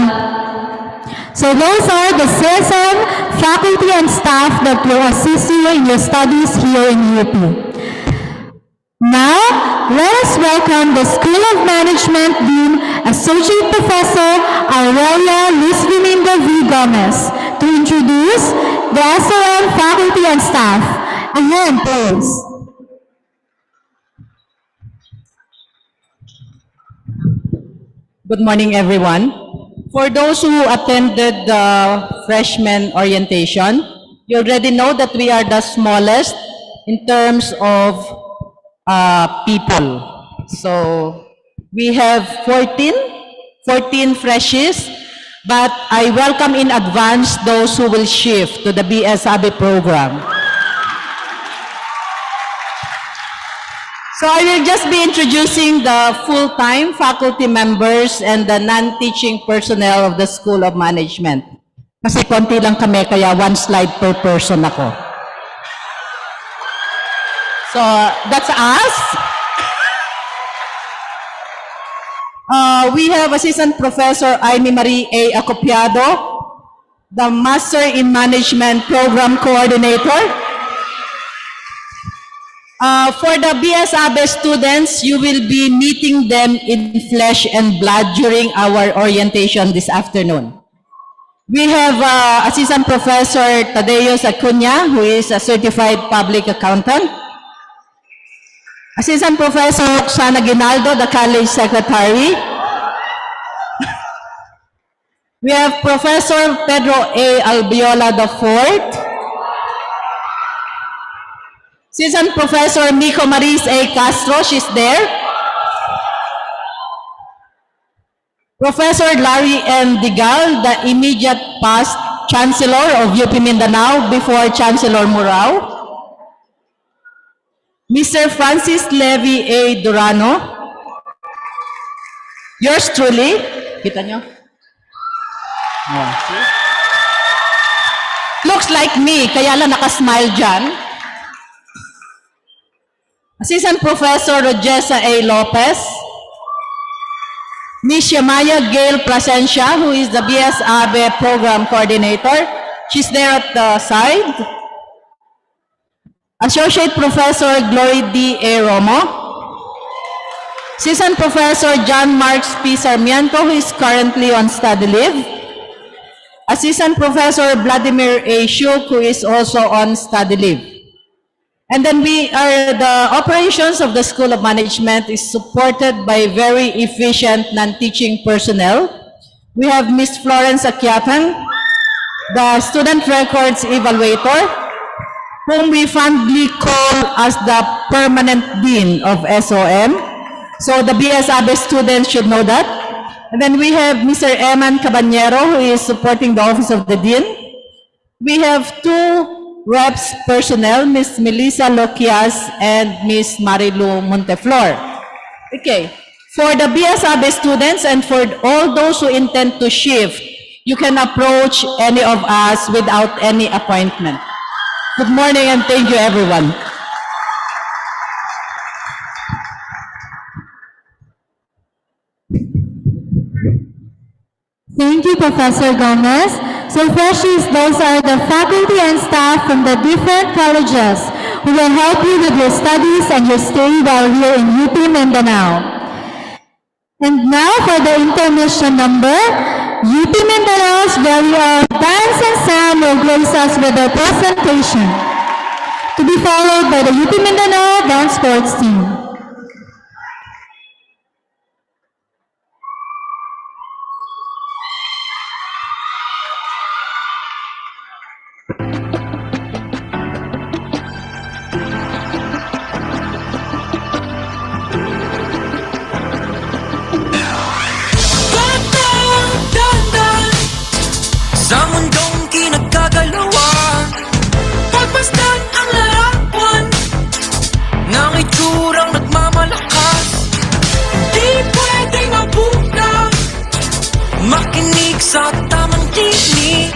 So those are the CSM faculty and staff that will assist you in your studies here in UP. Now, let us welcome the School of Management Dean, Associate Professor Aurelia Luz Domingo V. Gomez, to introduce the SOM faculty and staff. Again, please. Good morning, everyone. For those who attended the freshman orientation, you already know that we are the smallest in terms of people. So we have 14 freshies, but I welcome in advance those who will shift to the BS Abe program. So I will just be introducing the full-time faculty members and the non-teaching personnel of the School of Management. Kasi konti lang kami, kaya one slide per person ako. So that's us. We have Assistant Professor Amy Marie A. Acopiado, the Master in Management Program Coordinator. For the BS Abe students, you will be meeting them in flesh and blood during our orientation this afternoon. We have Assistant Professor Tadeus Acuña, who is a certified public accountant. Assistant Professor Roxana Ginaldo, the college secretary. We have Professor Pedro A. Albiola IV. Assistant Professor Mico Maris A. Castro, she's there. Professor Larry N. Digal, the immediate past Chancellor of UP Mindanao before Chancellor Murao. Mr. Francis Levy A. Durano. Yours truly. Kita nyo? Oh, see? Looks like me, kaya lang nakasmile dyan. Assistant Professor Rogesa A. Lopez. Ms. Yamaya Gail Plasencia, who is the BS Abe Program Coordinator. She's there at the side. Associate Professor Glory D. A. Romo. Assistant Professor John Marks P. Sarmiento, who is currently on study leave. Assistant Professor Vladimir A. Shuk, who is also on study leave. And then the operations of the School of Management is supported by very efficient non-teaching personnel. We have Ms. Florence Akyatan, the Student Records Evaluator, whom we fondly call as the permanent dean of SOM. So the BSAB students should know that. And then we have Mr. Eman Cabanyero, who is supporting the office of the dean. We have two reps personnel, Ms. Melissa Loquias and Ms. Marilu Monteflor. Okay, for the BSAB students and for all those who intend to shift, you can approach any of us without any appointment. Good morning and thank you, everyone. Thank you, Professor Gomez. So freshies, those are the faculty and staff from the different colleges who will help you with your studies and your stay while here in UP Mindanao. And now for the intermission number, UP Mindanao's very own Dance and Sound will grace us with their presentation, to be followed by the UP Mindanao Dance Sports Team. Dahan-dahan sa mundong kinagkagalawan, pagmasdan ang larawan ng itsurang nagmamalakas. Di pwedeng mabuka, makinig sa tamang tinig.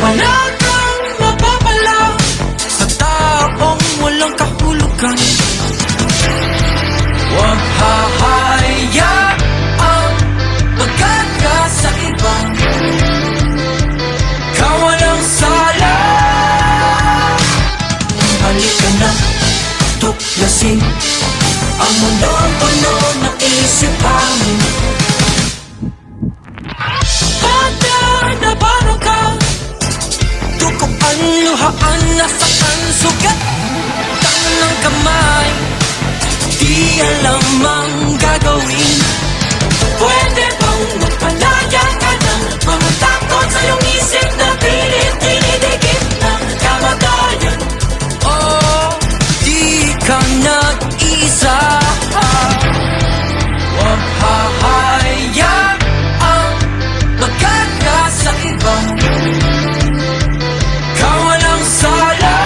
Wala kang mapapala sa taong walang kahulugan. Huwag hahayaang magkaka sa iba. Ikaw walang sala. Halika na, tuklasin ang mundong puno ng isipan. Handa na paano ka? Tukuan, luhaan, nasaktan, sugat tangan ng kamay. Di alam ang gagawin. Pwede bang magpalaya ka ng mga takot sa iyong isip na pilit dinidikit ng kamatayan? Oh, di ka nag-isa. Huwag hahayaang magkaka sa iba. Ikaw walang sala.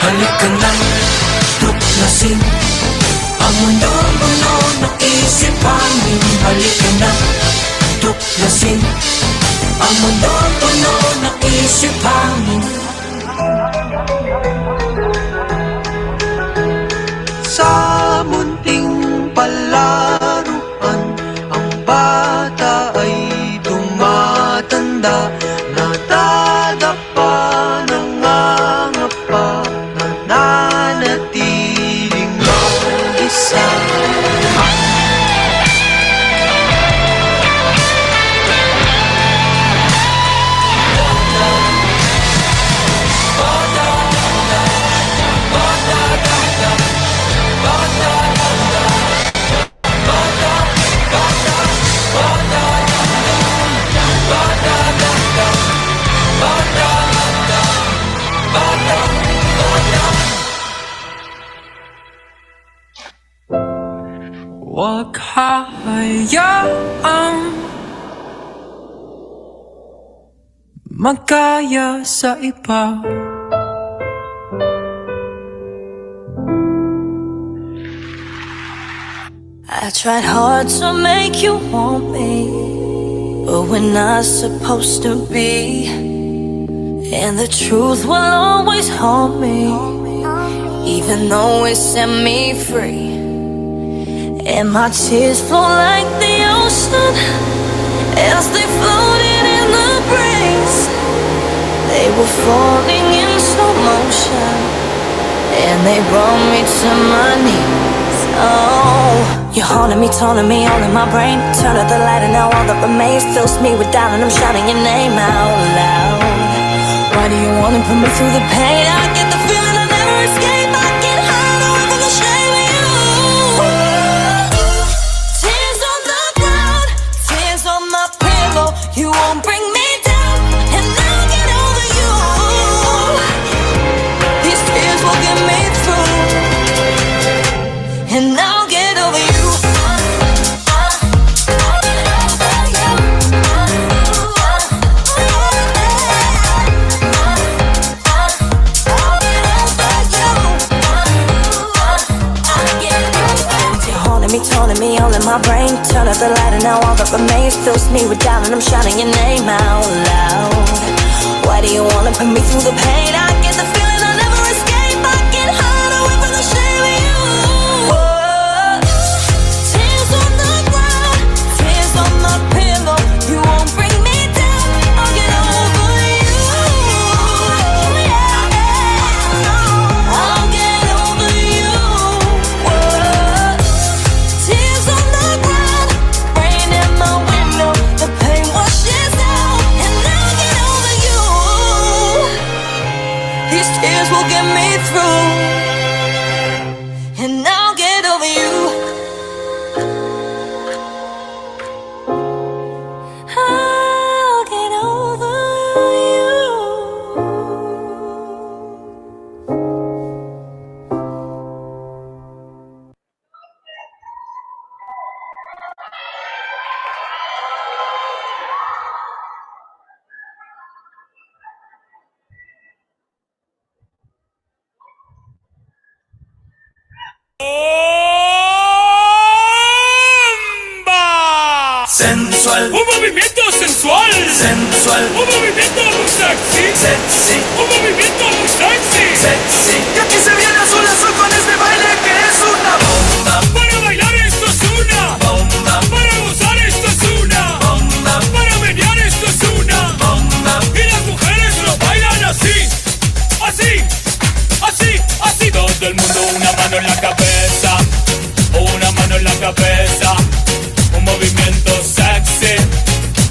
Halika na, tuklasin ang mundong puno ng isipan. Halika na, tuklasin ang mundong puno ng isipan. Sa munting palaruan, ang bata ay tumatanda. Nadadapa, nangangapa, nananatiling mag-isa. Huwag hahayaang magkaya sa iba. I tried hard to make you want me, but we're not supposed to be. And the truth will always haunt me, even though it set me free. And my tears flow like the ocean as they floated in the breeze. They were falling in slow motion, and they brought me to my knees. Oh, you're haunting me, taunting me, all in my brain. Turn out the light and now all that remains fills me with doubt, and I'm shouting your name out loud. Why do you wanna put me through the pain? I get the feeling I never escape. I can hide away from the shame of you. Tears on the ground, tears on my pillow. You won't bring me down. the light and now all that remains fills me with doubt, and I'm shouting your name out loud. Why do you wanna put me through the pain? I get the feeling I'll never escape. I get hide away from the shame of you. Whoa. Tears on the ground, tears on the pillow. You won't bring me down. I'll get over you. Yeah. I'll get over you. Whoa. Tears on the ground, rain in my window. The pain washes out, and I'll get over you. These tears will get me through, and I'll get over you. I'll get over you. Sensual, un movimiento sensual. Sensual, un movimiento muy sexy. Sexy, un movimiento muy sexy. Sexy, y aquí se viene azul azul con este baile que es una bomba. Para bailar esto es una bomba. Para gozar esto es una bomba. Para menear esto es una bomba. Y las mujeres lo bailan así, así, así, así. Todo el mundo una mano en la cabeza, una mano en la cabeza. Un movimiento sexy,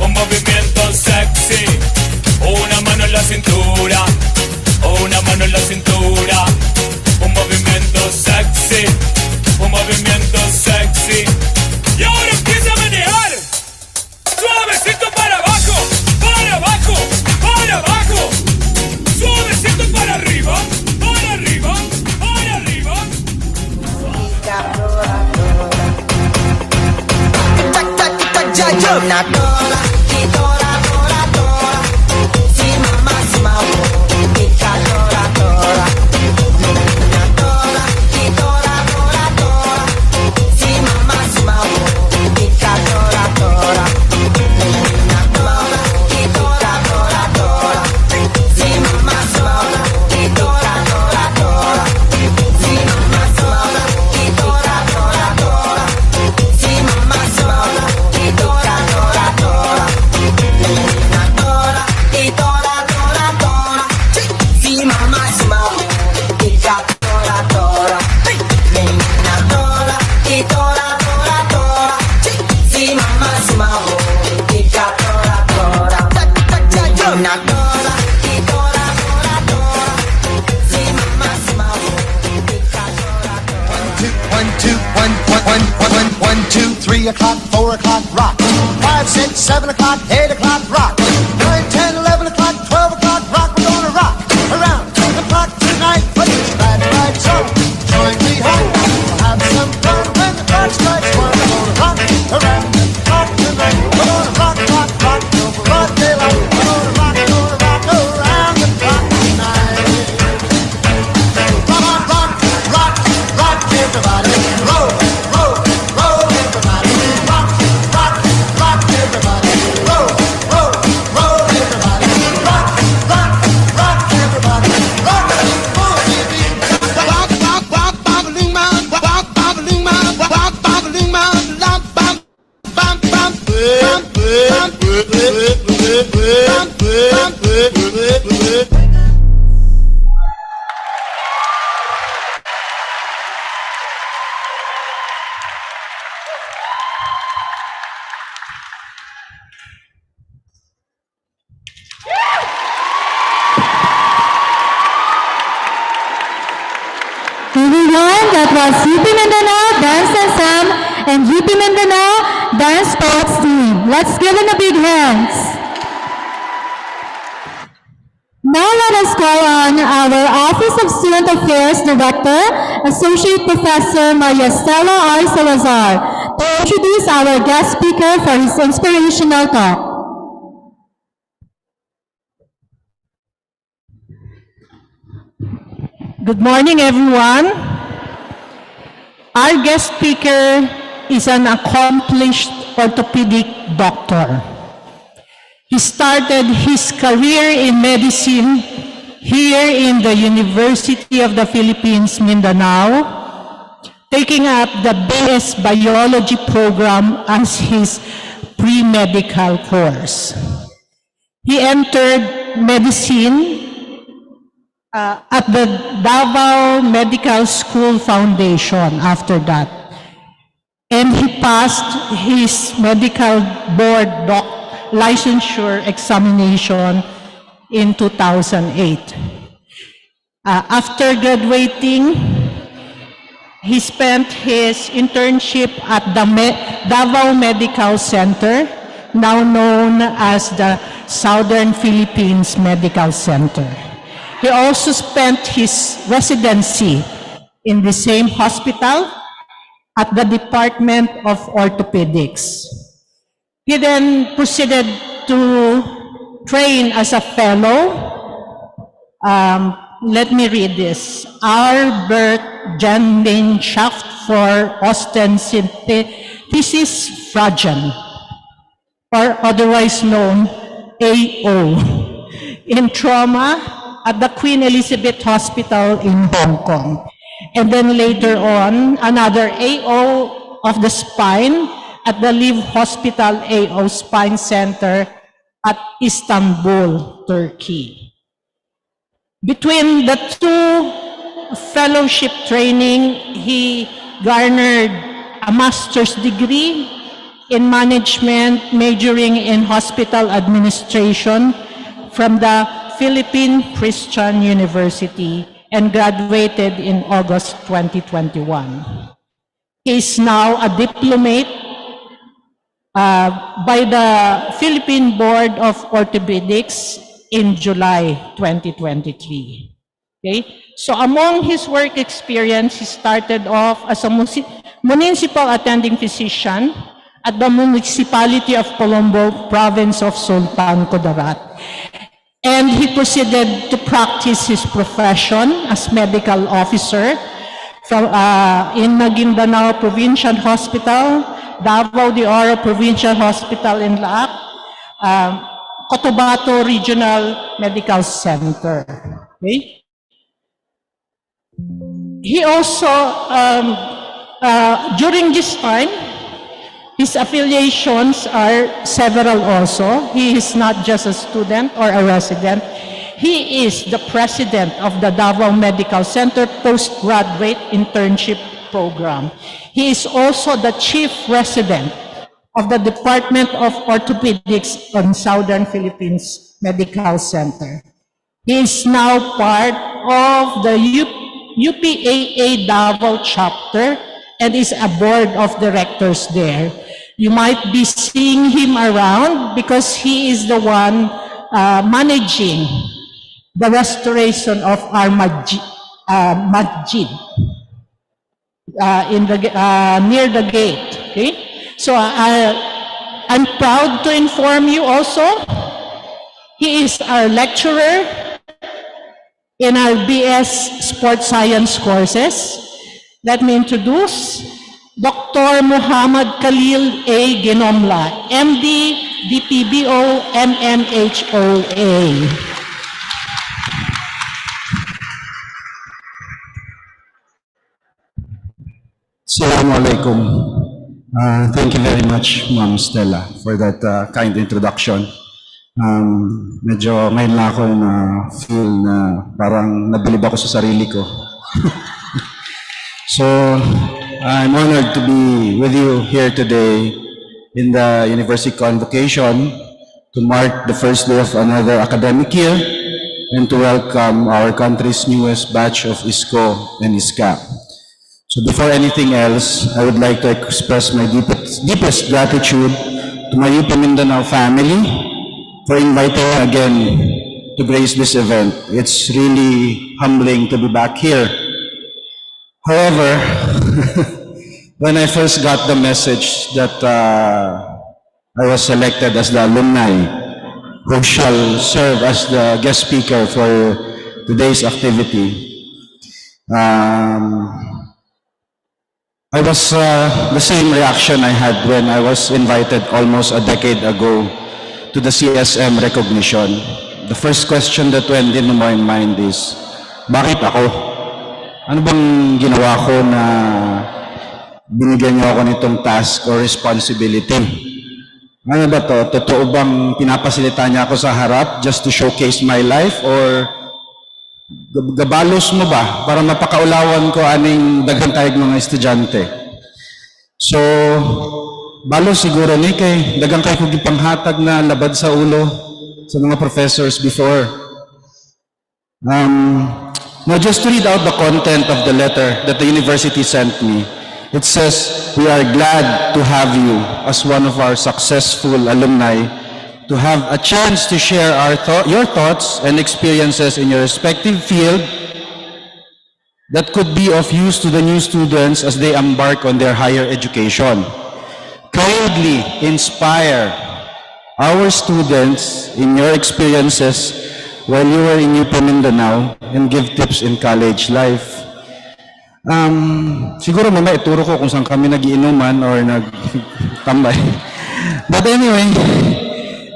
un movimiento sexy. Una mano en la cintura, una mano en la cintura. Un movimiento sexy, un movimiento sexy. Y ahora empieza a menear, suavecito para abajo, para abajo, para abajo. Suavecito para arriba, para arriba, para arriba. Una tora, y tora, tora, tora. Si mamá, si mamá, pica tora, tora. Una tora, y tora, tora, tora. Si mamá, si mamá, pica tora, tora. Una tora, y tora, tora, tora. Si mamá, si mamá, y tora, tora, tora. Si mamá, si mamá, y tora, tora, tora. Si mamá, si mamá, y tora, tora, tora. Una tora, y tora, tora, tora. Si mamá, si mamá, pica tora, tora. Una tora, y tora, tora, tora. Si mamá, si mamá, pica tora, tora. Una tora, y tora, tora, tora. Si mamá, si mamá, pica tora, tora. 1, 2, 3 o'clock, 4 o'clock, rock. 5, 6, 7 o'clock, 8 o'clock, rock. 9, 10, 11 o'clock, 12 o'clock, rock. We're gonna rock around the clock tonight. Put your glad lights on, join me home. We'll have some fun when the clock strikes 1. We're gonna rock around the clock tonight. We're gonna rock, rock, rock till broad daylight. We're gonna rock around the clock tonight. Rock, rock, rock, rock, everybody. Roll, roll, roll, everybody. Rock, rock, rock, everybody. Roll, roll, roll, everybody. Rock, rock, rock, everybody. Rock, roll, baby. Rock, rock, rock, bobbling my, rock, bobbling my, rock, bobbling my, love, bam, bam, bam, bam, bam, Everyone, that was UP Mindanao Dance Ensemble and UP Mindanao Dance Sports Team. Let's give them a big hands. Now let us call on our Office of Student Affairs Director, Associate Professor Maria Stella R. Salazar, to introduce our guest speaker for his inspirational talk. Good morning, everyone. Our guest speaker is an accomplished orthopedic doctor. He started his career in medicine here in the University of the Philippines, Mindanao, taking up the BS Biology program as his pre-medical course. He entered medicine at the Davao Medical School Foundation after that. And he passed his medical board licensure examination in 2008. After graduating, he spent his internship at the Davao Medical Center, now known as the Southern Philippines Medical Center. He also spent his residency in the same hospital at the Department of Orthopedics. He then proceeded to train as a fellow. Let me read this. Arbeitsgemeinschaft for Ostensynthesis Fragen, or otherwise known AO, in trauma at the Queen Elizabeth Hospital in Hong Kong. And then later on, another AO of the spine at the Live Hospital AO Spine Center at Istanbul, Turkey. Between the two fellowship training, he garnered a master's degree in management, majoring in hospital administration from the Philippine Christian University, and graduated in August 2021. He is now a diplomate by the Philippine Board of Orthopedics in July 2023. Okay? So among his work experience, he started off as a municipal attending physician at the municipality of Colombo, province of Sultan Kudarat. And he proceeded to practice his profession as medical officer from, in Mindanao Provincial Hospital, Davao de Oro Provincial Hospital in Laak, Cotabato Regional Medical Center. Okay? He also, during this time, his affiliations are several also. He is not just a student or a resident. He is the president of the Davao Medical Center Postgraduate Internship Program. He is also the chief resident of the Department of Orthopedics on Southern Philippines Medical Center. He is now part of the UPAA Davao chapter and is a board of directors there. You might be seeing him around because he is the one managing the restoration of our masjid in the, near the gate. Okay? So I'm proud to inform you also, he is our lecturer in our BS Sports Science courses. Let me introduce Dr. Muhammad Khalil A. Ginomla, MD, DPBO, MMHOA. Assalamu alaikum. Thank you very much, Ma'am Stella, for that kind introduction. Medyo ngayon lang ako na feel na parang nabilib ako sa sarili ko. So, I'm honored to be with you here today in the University Convocation to mark the first day of another academic year and to welcome our country's newest batch of ISCO and ISCA. So before anything else, I would like to express my deepest gratitude to my UP Mindanao family for inviting me again to grace this event. It's really humbling to be back here. However, when I first got the message that I was selected as the alumni who shall serve as the guest speaker for today's activity, I was the same reaction I had when I was invited almost a decade ago to the CSM recognition. The first question that went into my mind is, bakit ako? Ano bang ginawa ko na binigyan niyo ako nitong task or responsibility? Ano ba to? Totoo bang pinapasilita niya ako sa harap just to showcase my life, or gabalos mo ba para mapakaulawan ko aning daghang tayog mga estudyante? So, balos siguro ni kay daghang kay kog gipanghatag na labad sa ulo sa mga professors before. Now, just to read out the content of the letter that the university sent me. It says, "We are glad to have you as one of our successful alumni, to have a chance to share your thoughts and experiences in your respective field that could be of use to the new students as they embark on their higher education. Kindly inspire our students in your experiences while you were in UP Mindanao and give tips in college life." Siguro mamaya ituro ko kung saan kami nagiinuman or nagtambay. But anyway,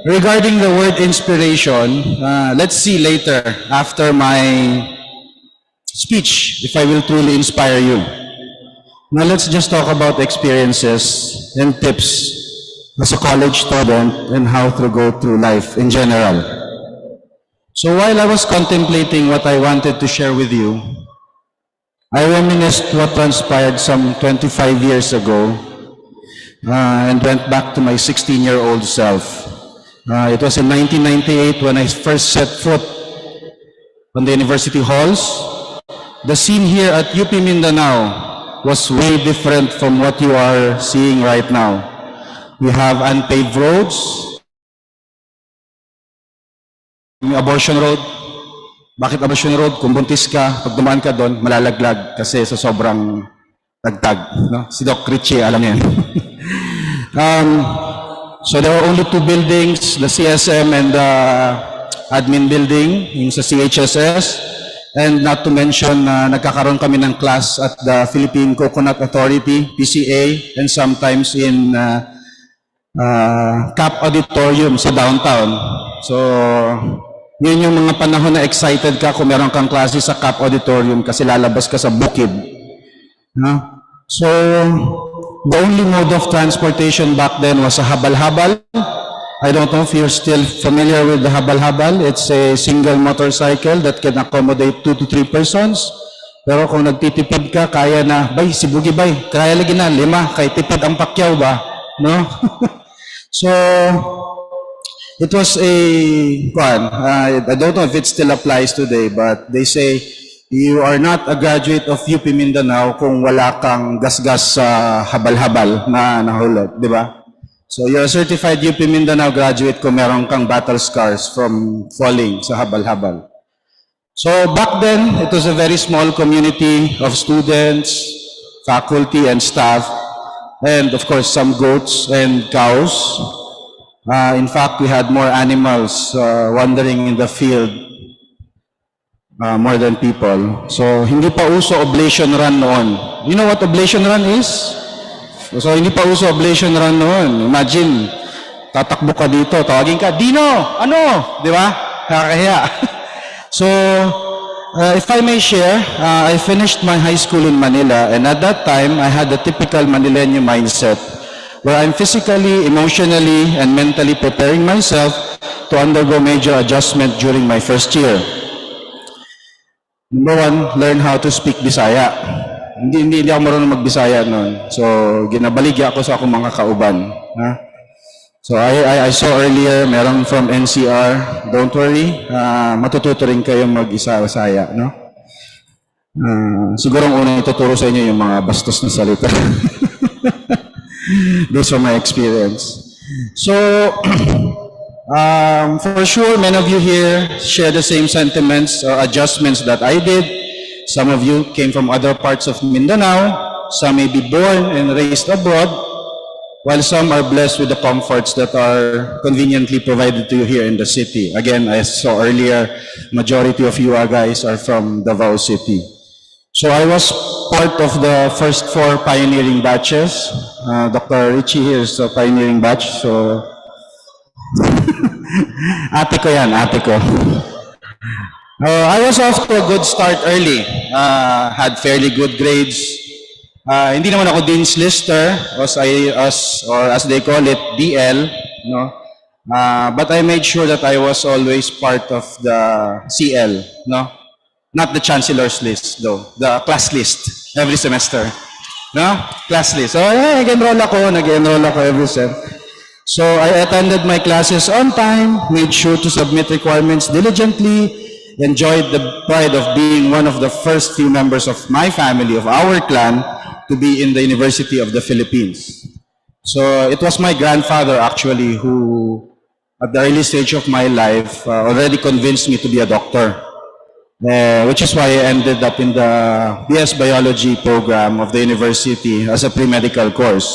regarding the word inspiration, let's see later after my speech if I will truly inspire you. Now let's just talk about experiences and tips as a college student and how to go through life in general. So while I was contemplating what I wanted to share with you, I reminisced what transpired some 25 years ago and went back to my 16-year-old self. It was in 1998 when I first set foot on the university halls. The scene here at UP Mindanao was way different from what you are seeing right now. We have unpaved roads, abortion road. Bakit abortion road? Kung buntis ka, pag dumaan ka doon, malalaglag kasi sa sobrang tagtag. No? Si Doc Richie, alam niya. So there were only two buildings, the CSM and the admin building, yung sa CHSS. And not to mention, nagkakaroon kami ng class at the Philippine Coconut Authority, PCA, and sometimes in CAP Auditorium sa downtown. So, yun yung mga panahon na excited ka kung meron kang klase sa CAP Auditorium kasi lalabas ka sa bukid. No? So, the only mode of transportation back then was a habal-habal. I don't know if you're still familiar with the habal-habal. It's a single motorcycle that can accommodate 2 to 3 persons. Pero kung nagtitipid ka, kaya na, bay, si Bugi bay, kaya lagi na, 5, kay tipid ang pakyaw ba? No? So, it was a, I don't know if it still applies today, but they say, you are not a graduate of UP Mindanao kung wala kang gasgas sa habal-habal na nahulog, di ba? So you're a certified UP Mindanao graduate kung meron kang battle scars from falling sa habal-habal. So back then, it was a very small community of students, faculty, and staff, and of course some goats and cows. In fact, we had more animals wandering in the field more than people. So hindi pa uso oblation run noon. You know what oblation run is? So hindi pa uso oblation run noon. Imagine, tatakbo ka dito, tawagin ka, Dino! Ano? Di ba? Nakakahiya. So, if I may share, I finished my high school in Manila, and at that time, I had the typical Manileño mindset where I'm physically, emotionally, and mentally preparing myself to undergo major adjustment during my first year. Number one, learn how to speak Bisaya. Hindi ako marunong mag-Bisaya noon. So, ginabaligya ako sa akong mga kauban. Ha? So, I saw earlier, meron from NCR. Don't worry, matututo rin kayo mag-Bisaya, no? Siguro ang unang ituturo sa inyo yung mga bastos na salita. Those are my experience. So, for sure, many of you here share the same sentiments or adjustments that I did. Some of you came from other parts of Mindanao. Some may be born and raised abroad, while some are blessed with the comforts that are conveniently provided to you here in the city. Again, I saw earlier, majority of you guys are from Davao City. So I was part of the first 4 pioneering batches. Dr. Richie here is a pioneering batch, so ate ko yan, ate ko. I was off to a good start early. Had fairly good grades. Hindi naman ako Dean's Lister, or as they call it, DL, no? But I made sure that I was always part of the CL, no? Not the Chancellor's list, though. The class list every semester. No? Class list. So, nag-enroll ako every sem. So, I attended my classes on time, made sure to submit requirements diligently, enjoyed the pride of being one of the first few members of my family, of our clan, to be in the University of the Philippines. So, it was my grandfather, actually, who, at the early stage of my life, already convinced me to be a doctor. Which is why I ended up in the BS Biology program of the university as a pre-medical course.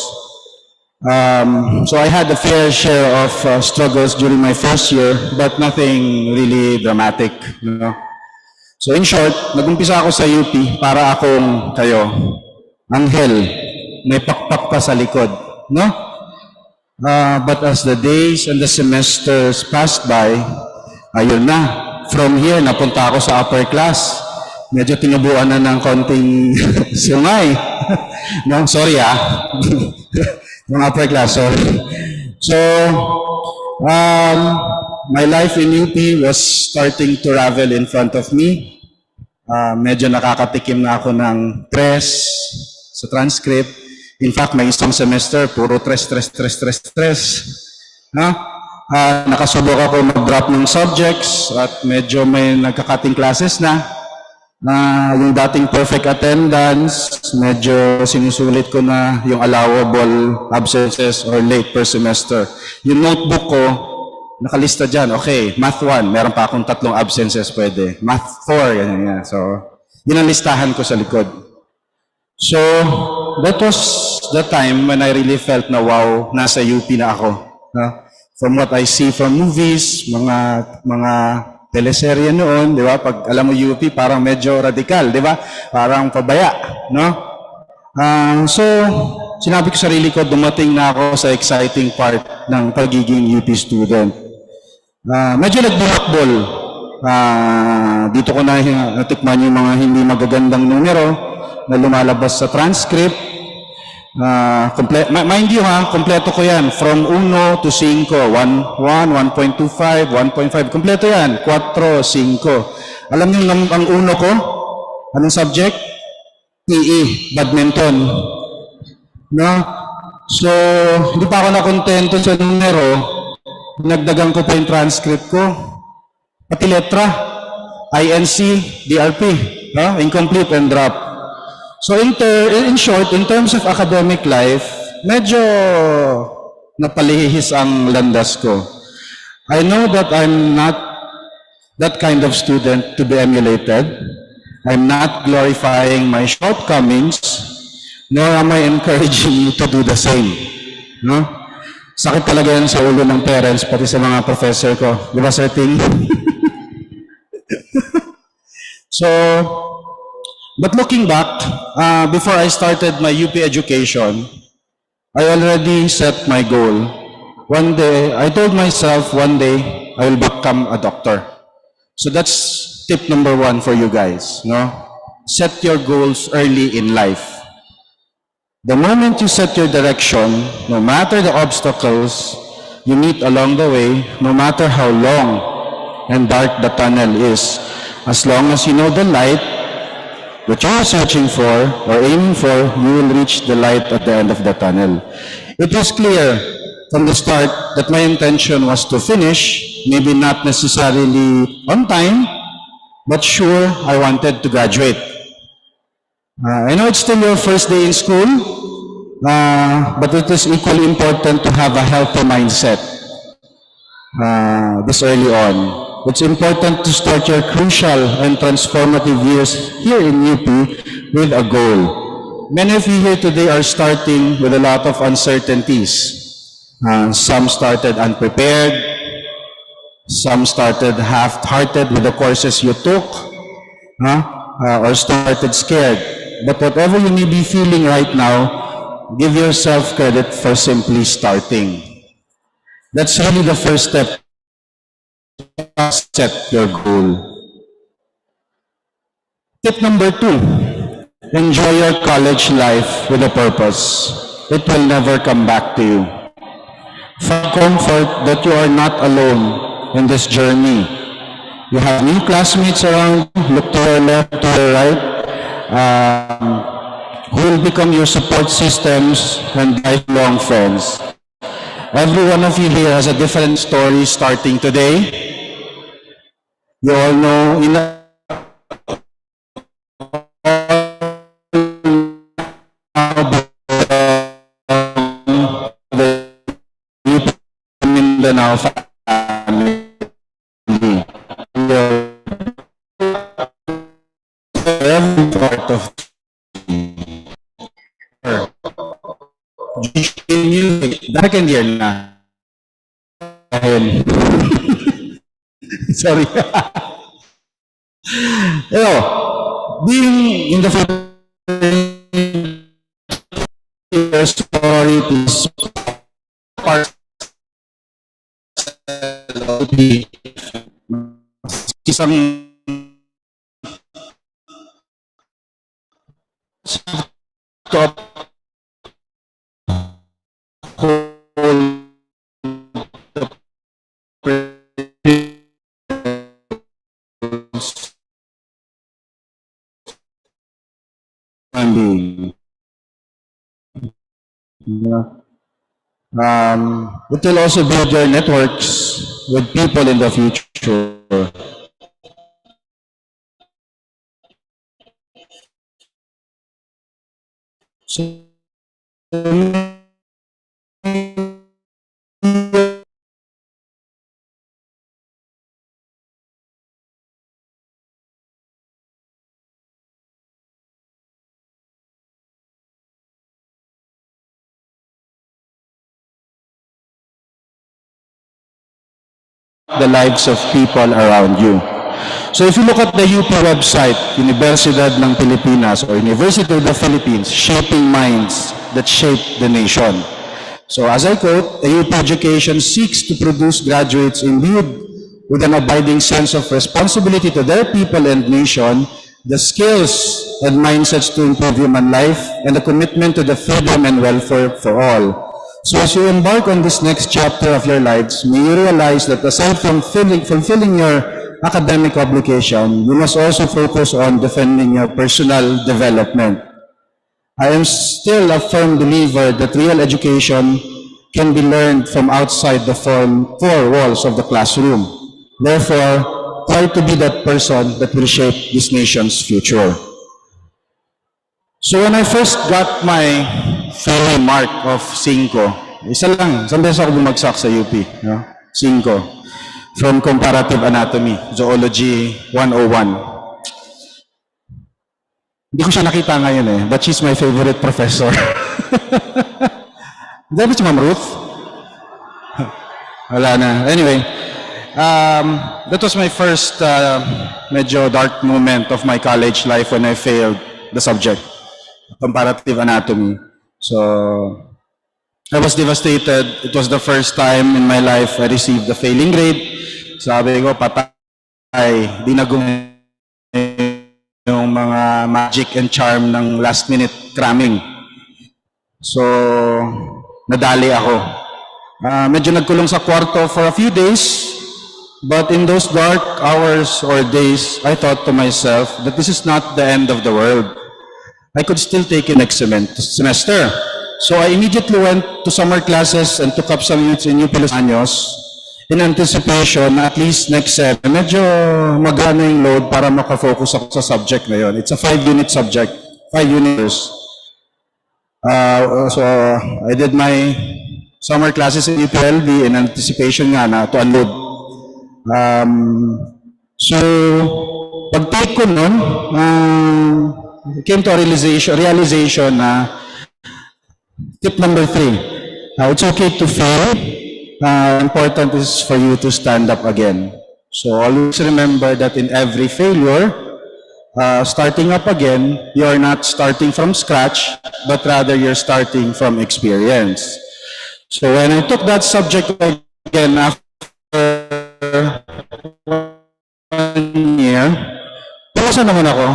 So I had a fair share of struggles during my first year, but nothing really dramatic. You know? So in short, nag-umpisa ako sa UP para akong kayo, anghel, may pakpak pa sa likod. No? But as the days and the semesters passed by, ayun na. From here, napunta ako sa upper class. Medyo tinubuan na ng konting sungay. No, sorry Yung upper class, sorry. So, my life in UP was starting to ravel in front of me. Medyo nakakatikim na ako ng stress sa transcript. In fact, may isang semester, puro stress. No? Nakasubok ako mag-drop ng subjects at medyo may nagkakating classes na. Yung dating perfect attendance, medyo sinusulit ko na yung allowable absences or late per semester. Yung notebook ko, nakalista dyan, okay, Math 1, meron pa akong 3 absences pwede. Math 4, ganyan. So, yun ang listahan ko sa likod. So, that was the time when I really felt na wow, nasa UP na ako. From what I see from movies, mga teleserye noon, di ba? Pag alam mo UP, parang medyo radikal, di ba? Parang pabaya, no? So, sinabi ko sa sarili ko, dumating na ako sa exciting part ng pagiging UP student. Medyo nagbuhakbol. Dito ko na natikman yung mga hindi magagandang numero na lumalabas sa transcript. Mind you kompleto ko yan. From 1 to 5, 1, 1.25, 1.5, kompleto yan. 4, 5. Alam niyo ang uno ko? Anong subject? PE, badminton. No? So, hindi pa ako nakontento sa numero. Nagdagan ko pa yung transcript ko. Pati letra. INC, DRP. Incomplete and drop. So in short, in terms of academic life, medyo napalihis ang landas ko. I know that I'm not that kind of student to be emulated. I'm not glorifying my shortcomings, nor am I encouraging you to do the same. No? Sakit talaga yan sa ulo ng parents, pati sa mga professor ko. Di ba, Sir Ting? So, but looking back, before I started my UP education, I already set my goal. One day, I told myself one day, I will become a doctor. So that's tip number 1 for you guys. No? Set your goals early in life. The moment you set your direction, no matter the obstacles you meet along the way, no matter how long and dark the tunnel is, as long as you know the light, what you are searching for or aiming for, you will reach the light at the end of the tunnel. It was clear from the start that my intention was to finish, maybe not necessarily on time, but sure, I wanted to graduate. I know it's still your first day in school, but it is equally important to have a healthy mindset this early on. It's important to start your crucial and transformative years here in UP with a goal. Many of you here today are starting with a lot of uncertainties. Some started unprepared. Some started half-hearted with the courses you took, or started scared. But whatever you may be feeling right now, give yourself credit for simply starting. That's really the first step. Set your goal. Tip number 2, enjoy your college life with a purpose. It will never come back to you. Find comfort that you are not alone in this journey. You have new classmates around, look to your left, to your right, who will become your support systems and lifelong friends. Every one of you here has a different story starting today. You all know the Mindanao family. Every part of second year na. Sorry. You know, being in the story is part of the isang top it will also build your networks with people in the future. So, the lives of people around you. So if you look at the UP website, Universidad ng Pilipinas or University of the Philippines, shaping minds that shape the nation. So as I quote, a UP education seeks to produce graduates imbued with an abiding sense of responsibility to their people and nation, the skills and mindsets to improve human life, and the commitment to the freedom and welfare for all. So as you embark on this next chapter of your lives, may you realize that aside from fulfilling your academic obligation, you must also focus on defending your personal development. I am still a firm believer that real education can be learned from outside the four walls of the classroom. Therefore, try to be that person that will shape this nation's future. So when I first got my failing mark of 5, isang beses ako bumagsak sa UP, no? 5, from Comparative Anatomy, Zoology 101. Hindi ko siya nakita ngayon but she's my favorite professor. Dahil si Ma'am Ruth? Wala na. Anyway, that was my first medyo dark moment of my college life when I failed the subject. Comparative Anatomy. So, I was devastated. It was the first time in my life I received a failing grade. Sabi ko, patay, di na yung mga magic and charm ng last minute cramming. So, nadali ako. Medyo nagkulong sa kwarto for a few days. But in those dark hours or days, I thought to myself that this is not the end of the world. I could still take it next semester. So I immediately went to summer classes and took up some units in UP Los Angeles in anticipation na at least next sem, medyo magana yung load para makafocus ako sa subject na yun. It's a 5-unit subject, 5 units. So I did my summer classes in UPLB in anticipation nga na to unload. So pag-take ko nun, came to a realization na tip number 3, it's okay to fail. Important is for you to stand up again. So always remember that in every failure, starting up again, you're not starting from scratch, but rather you're starting from experience. So when I took that subject again after 1 year, pumasan naman ako.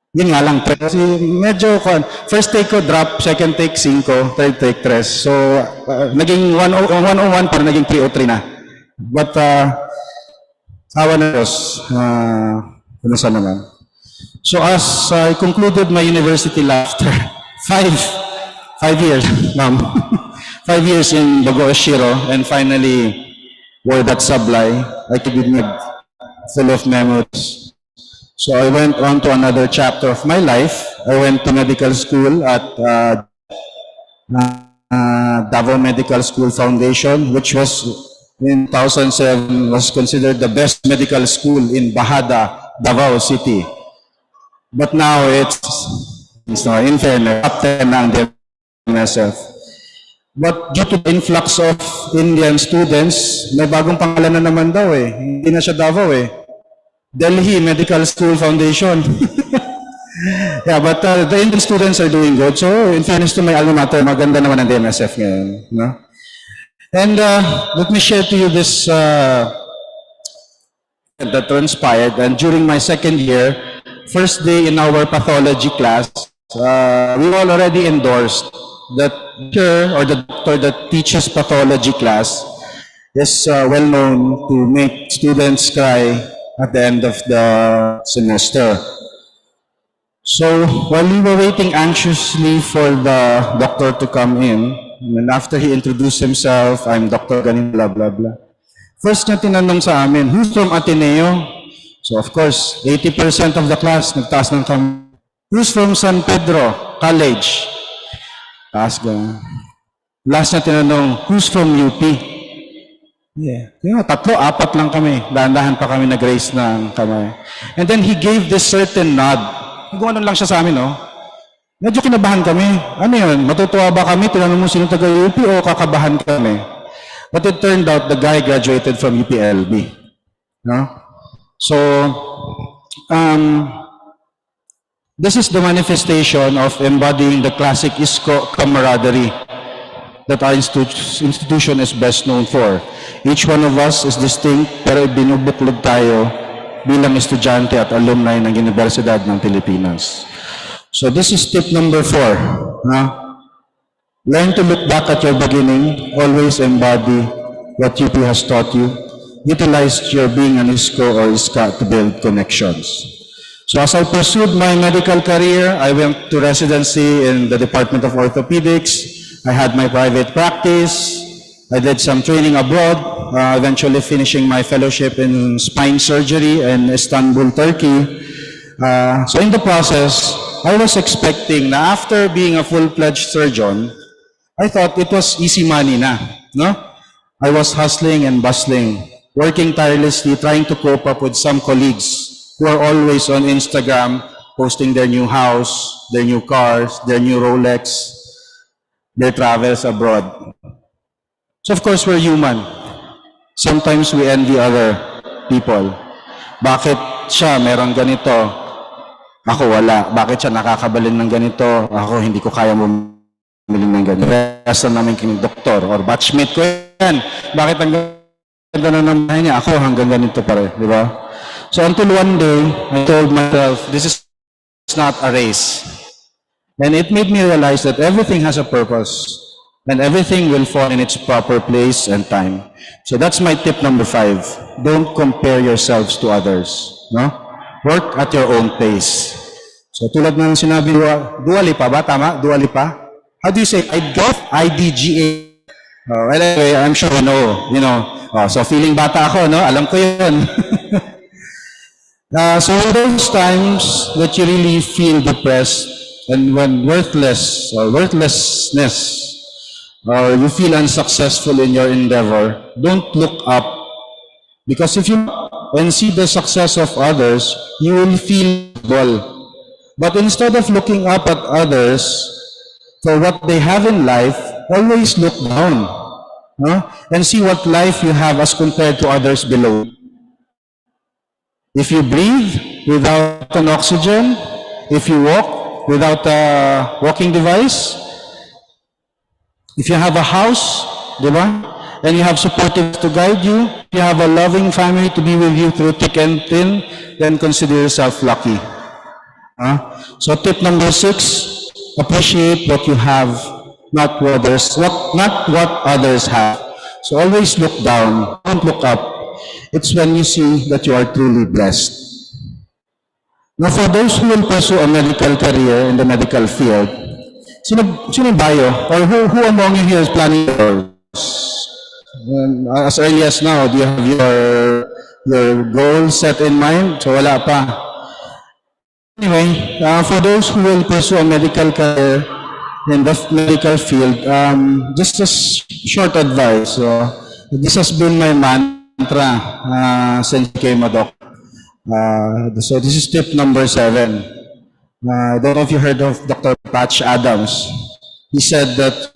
Yun nga lang, kasi medyo, first take ko drop, second take 5, third take 3. So, naging 101 para naging 303 na. But, awa na Diyos, pumasan naman. So, as I concluded my university life after 5 years, ma'am, 5 years in Bagoong Shiro, and finally, wore that sablay, I could be full of memories. So I went on to another chapter of my life. I went to medical school at Davao Medical School Foundation, which was in 2007 was considered the best medical school in Bahada, Davao City. But now it's in fairness, top 10 na ang DMSF. But due to the influx of Indian students, may bagong pangalan na naman daw eh. Hindi na siya Davao eh. Delhi Medical School Foundation. Yeah, but the Indian students are doing good. So, in fairness to my alma mater, maganda naman ang DMSF ngayon. No? And let me share to you this that transpired. And during my second year, first day in our pathology class, we all already endorsed that teacher or the doctor that teaches pathology class is well known to make students cry at the end of the semester. So while we were waiting anxiously for the doctor to come in, and after he introduced himself, I'm Dr. Ganin, blah, blah, blah. First na tinanong sa amin, who's from Ateneo? So of course, 80% of the class nagtaas ng kamay. Who's from San Pedro College? Taas ka. Last na tinanong, who's from UP? Yeah. Yung 3, 4 lang kami. Dahan-dahan pa kami nag-raise ng kamay. And then he gave this certain nod. Nagawa lang siya sa amin, no? Medyo kinabahan kami. Ano yun? Matutuwa ba kami? Tinanong mo sino taga-UP o kakabahan kami? But it turned out the guy graduated from UPLB. No? So, this is the manifestation of embodying the classic ISCO camaraderie that our institution is best known for. Each one of us is distinct pero binubuklod tayo bilang estudyante at alumni ng Universidad ng Pilipinas. So this is tip number 4. Learn to look back at your beginning. Always embody what UP has taught you. Utilize your being an ISCO or ISCA to build connections. So as I pursued my medical career, I went to residency in the Department of Orthopedics. I had my private practice. I did some training abroad, eventually finishing my fellowship in spine surgery in Istanbul, Turkey. So in the process, I was expecting na after being a full-fledged surgeon, I thought it was easy money na. No? I was hustling and bustling, working tirelessly, trying to cope up with some colleagues who are always on Instagram, posting their new house, their new cars, their new Rolex, their travels abroad. So of course, we're human. Sometimes we envy other people. Bakit siya meron ganito? Ako wala. Bakit siya nakakabalin ng ganito? Ako hindi ko kaya bumili ng ganito. Resta namin king doktor or batchmate ko yan. Bakit ang ganda na ng bahay niya? Ako hanggang ganito pa rin. Di ba? So until one day, I told myself, this is not a race. And it made me realize that everything has a purpose and everything will fall in its proper place and time. So that's my tip number 5. Don't compare yourselves to others. No? Work at your own pace. So tulad ng sinabi, Dua Lipa ba? Tama? Dua Lipa? How do you say? IDGA. Well, anyway, I'm sure you know. So feeling bata ako, no? Alam ko yun. So in those times that you really feel depressed, and when worthlessness, or you feel unsuccessful in your endeavor, don't look up. Because if you look and see the success of others, you will feel dull. But instead of looking up at others for what they have in life, always look down. And see what life you have as compared to others below. If you breathe without an oxygen, if you walk without a walking device, if you have a house, di ba? And you have supporters to guide you, if you have a loving family to be with you through thick and thin, then consider yourself lucky. So tip number 6, appreciate what you have, not what others have. So always look down, don't look up. It's when you see that you are truly blessed. Now for those who will pursue a medical career in the medical field, sino bio? Or who among you here is planning yours? As early as now, do you have your goal set in mind? So wala pa. Anyway, for those who will pursue a medical career in the medical field, just a short advice. This has been my mantra since I became a doctor. So this is tip number 7. I don't know if you heard of Dr. Patch Adams. He said that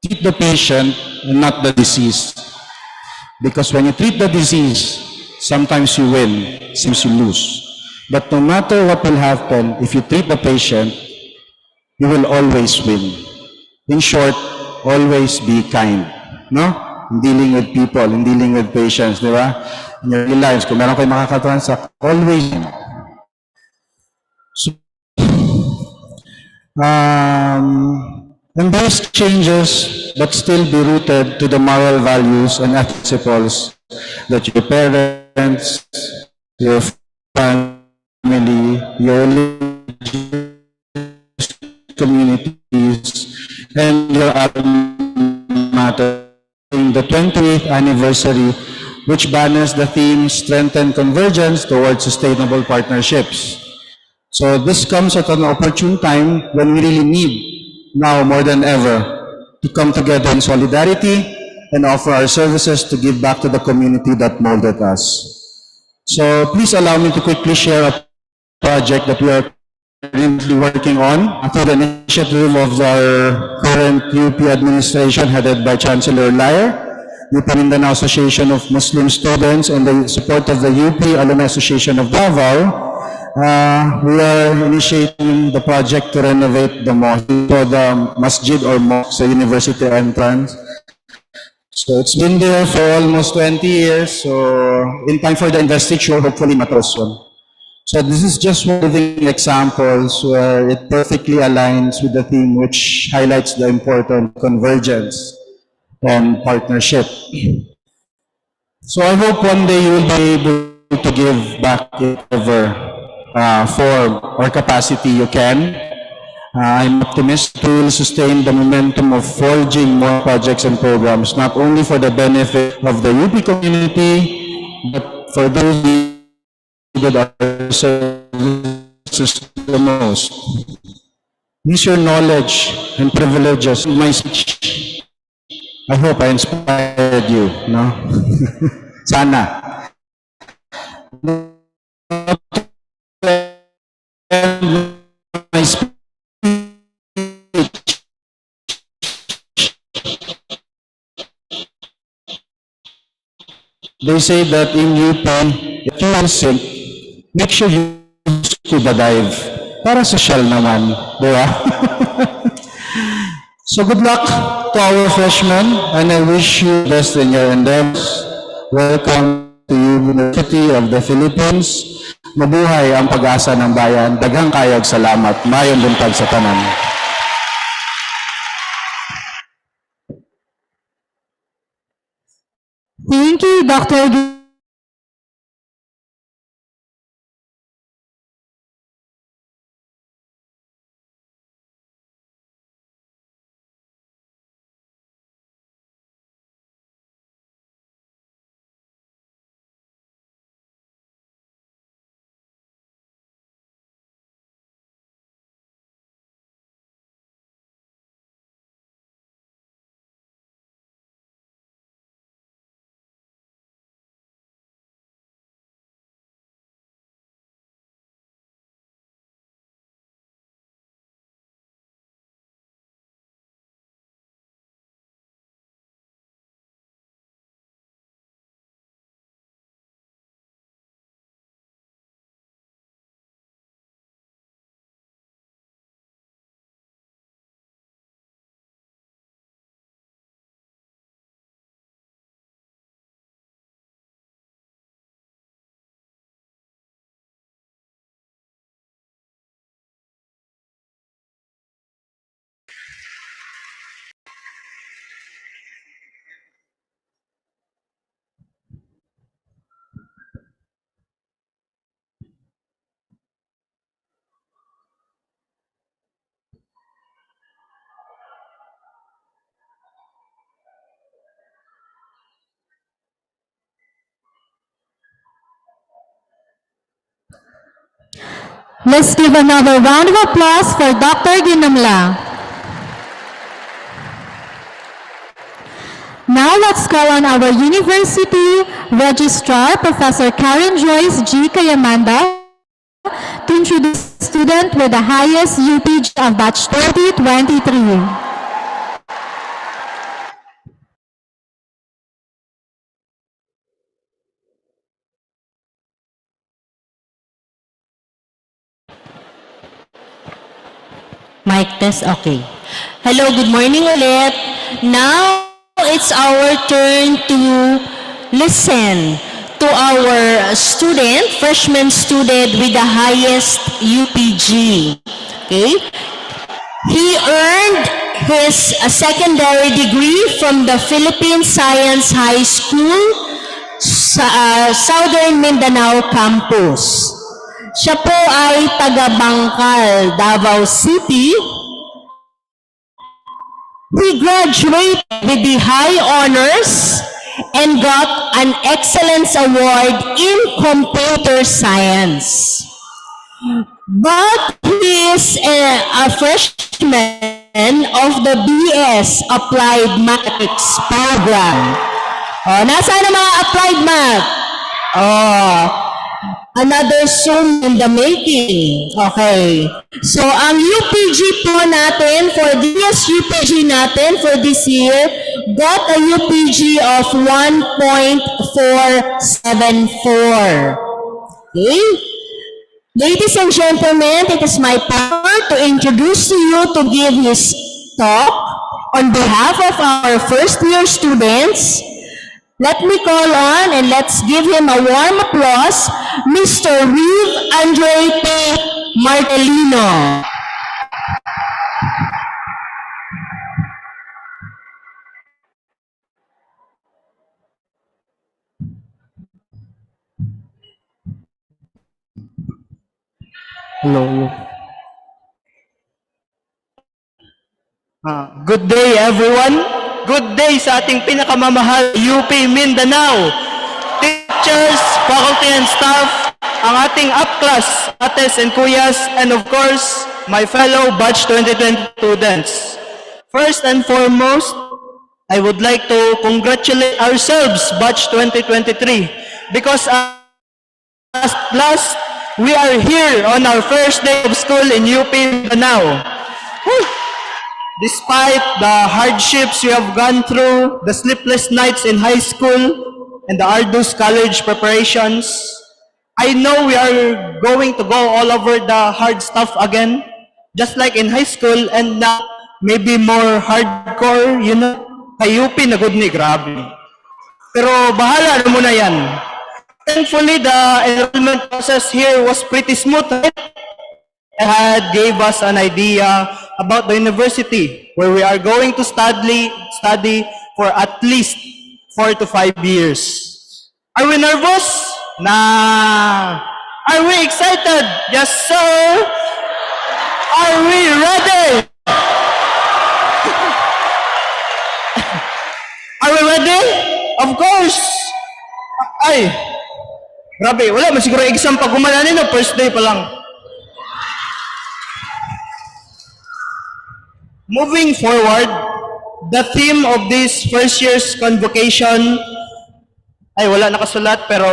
treat the patient and not the disease. Because when you treat the disease, sometimes you win, sometimes you lose. But no matter what will happen, if you treat the patient, you will always win. In short, always be kind. No? In dealing with people, in dealing with patients, di ba? In your lives, kung meron kayo makakatransact, always. So, embrace changes, but still be rooted to the moral values and principles that your parents, your family, your communities, and your alma mater in the 28th anniversary, which banners the theme Strengthen Convergence Towards Sustainable Partnerships. So this comes at an opportune time when we really need, now more than ever, to come together in solidarity and offer our services to give back to the community that molded us. So please allow me to quickly share a project that we are currently working on through the initiative of our current UP administration headed by Chancellor Lyer, UP Mindanao Association of Muslim Students, and the support of the UP Alumni Association of Davao. We are initiating the project to renovate the mosque, so the masjid or mosque sa university entrance. So it's been there for almost 20 years, so in time for the investiture, hopefully matapos soon. So this is just one living examples where it perfectly aligns with the theme which highlights the importance of convergence and partnership. So I hope one day you will be able to give back in whatever form or capacity you can. I'm optimistic we will sustain the momentum of forging more projects and programs, not only for the benefit of the UP community, but for those who needed our services the most. Use your knowledge and privileges. My speech, I hope I inspired you, no? Sana. And my speech, they say that in UP, if you are sick, make sure you scuba dive. Para social naman, di ba? So good luck to our freshmen, and I wish you the best in your endeavors. Welcome to University of the Philippines. Mabuhay ang pag-asa ng bayan. Daghang kayog salamat. Mayon buntag sa tanan. Thank you, Dr. Let's give another round of applause for Dr. Ginamla. Now let's call on our University Registrar, Professor Karen Joyce G. Kayamanda, to introduce the student with the highest UPG of Batch 2023. Mic test, okay. Hello, good morning ulit. Now, it's our turn to listen to our student, freshman student with the highest UPG. Okay? He earned his secondary degree from the Philippine Science High School sa Southern Mindanao Campus. Siya po ay taga-Bangkal, Davao City. He graduated with the high honors and got an excellence award in computer science. But he is a freshman of the BS Applied Mathematics program. Nasaan ang mga applied math? Another Zoom in the making. Okay. So, ang UPG po natin for this UPG natin for this year got a UPG of 1.474. Okay? Ladies and gentlemen, it is my pleasure to introduce to you to give his talk on behalf of our first year students. Let me call on and let's give him a warm applause, Mr. Reeve Andre P. Martelino. Hello. Good day everyone. Good day sa ating pinakamamahal UP Mindanao. Teachers, faculty and staff, ang ating upclass, ates and kuyas, and of course, my fellow batch 2020 students. First and foremost, I would like to congratulate ourselves, batch 2023, because at last, we are here on our first day of school in UP Mindanao. Despite the hardships we have gone through, the sleepless nights in high school, and the arduous college preparations, I know we are going to go all over the hard stuff again, just like in high school, and now maybe more hardcore, you know, kay UP na good ni, grabe. Pero bahala na muna yan. Thankfully, the enrollment process here was pretty smooth. It gave us an idea about the university where we are going to study for at least 4 to 5 years. Are we nervous? Nah. Are we excited? Yes, sir. Are we ready? Are we ready? Of course. Ay, grabe, wala man siguro exam pag gumananin na first day pa lang. Moving forward, the theme of this first year's convocation, ay wala nakasulat pero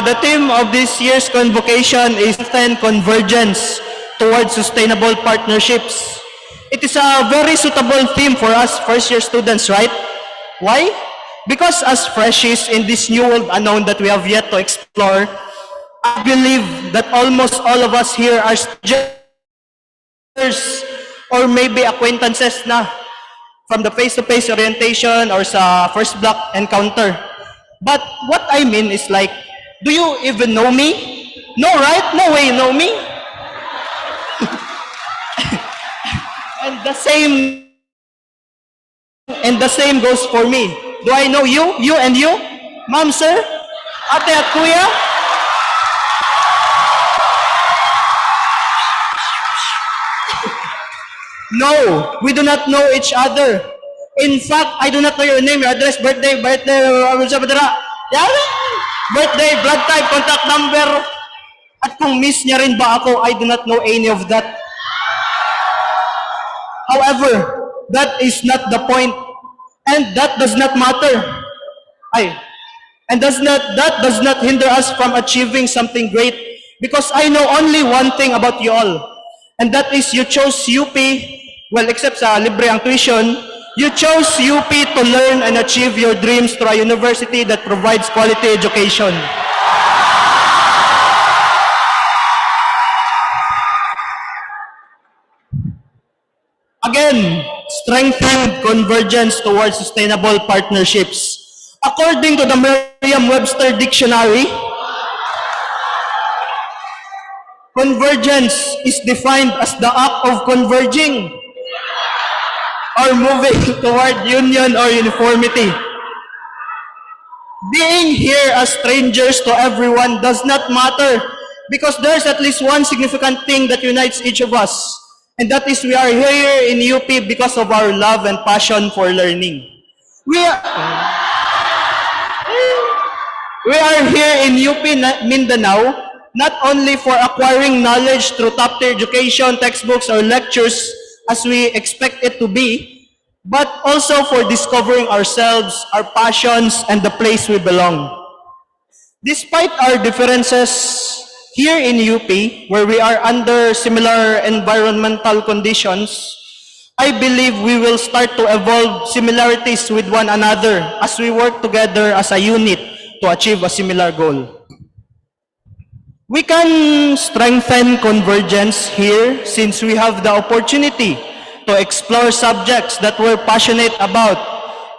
the theme of this year's convocation is convergence towards sustainable partnerships. It is a very suitable theme for us first year students, right? Why? Because as freshies in this new world unknown that we have yet to explore, I believe that almost all of us here are strangers or maybe acquaintances na from the face-to-face orientation or sa first block encounter. But what I mean is like, do you even know me? No, right? No way you know me. And the same goes for me. Do I know you? You and you? Ma'am, sir? Ate at kuya? No, we do not know each other. In fact, I do not know your name, your address, birthday, birthday, blood type, contact number, at kung miss niya rin ba ako, I do not know any of that. However, that is not the point, and that does not matter. That does not hinder us from achieving something great, because I know only one thing about you all, and that is you chose UP, well, except sa libre ang tuition, you chose UP to learn and achieve your dreams through a university that provides quality education. Again, strengthened convergence towards sustainable partnerships. According to the Merriam-Webster Dictionary, convergence is defined as the act of converging or moving toward union or uniformity. Being here as strangers to everyone does not matter, because there's at least one significant thing that unites each of us, and that is we are here in UP because of our love and passion for learning. We are here in UP Mindanao not only for acquiring knowledge through top-tier education, textbooks, or lectures as we expect it to be, but also for discovering ourselves, our passions, and the place we belong. Despite our differences here in UP, where we are under similar environmental conditions, I believe we will start to evolve similarities with one another as we work together as a unit to achieve a similar goal. We can strengthen convergence here since we have the opportunity to explore subjects that we're passionate about,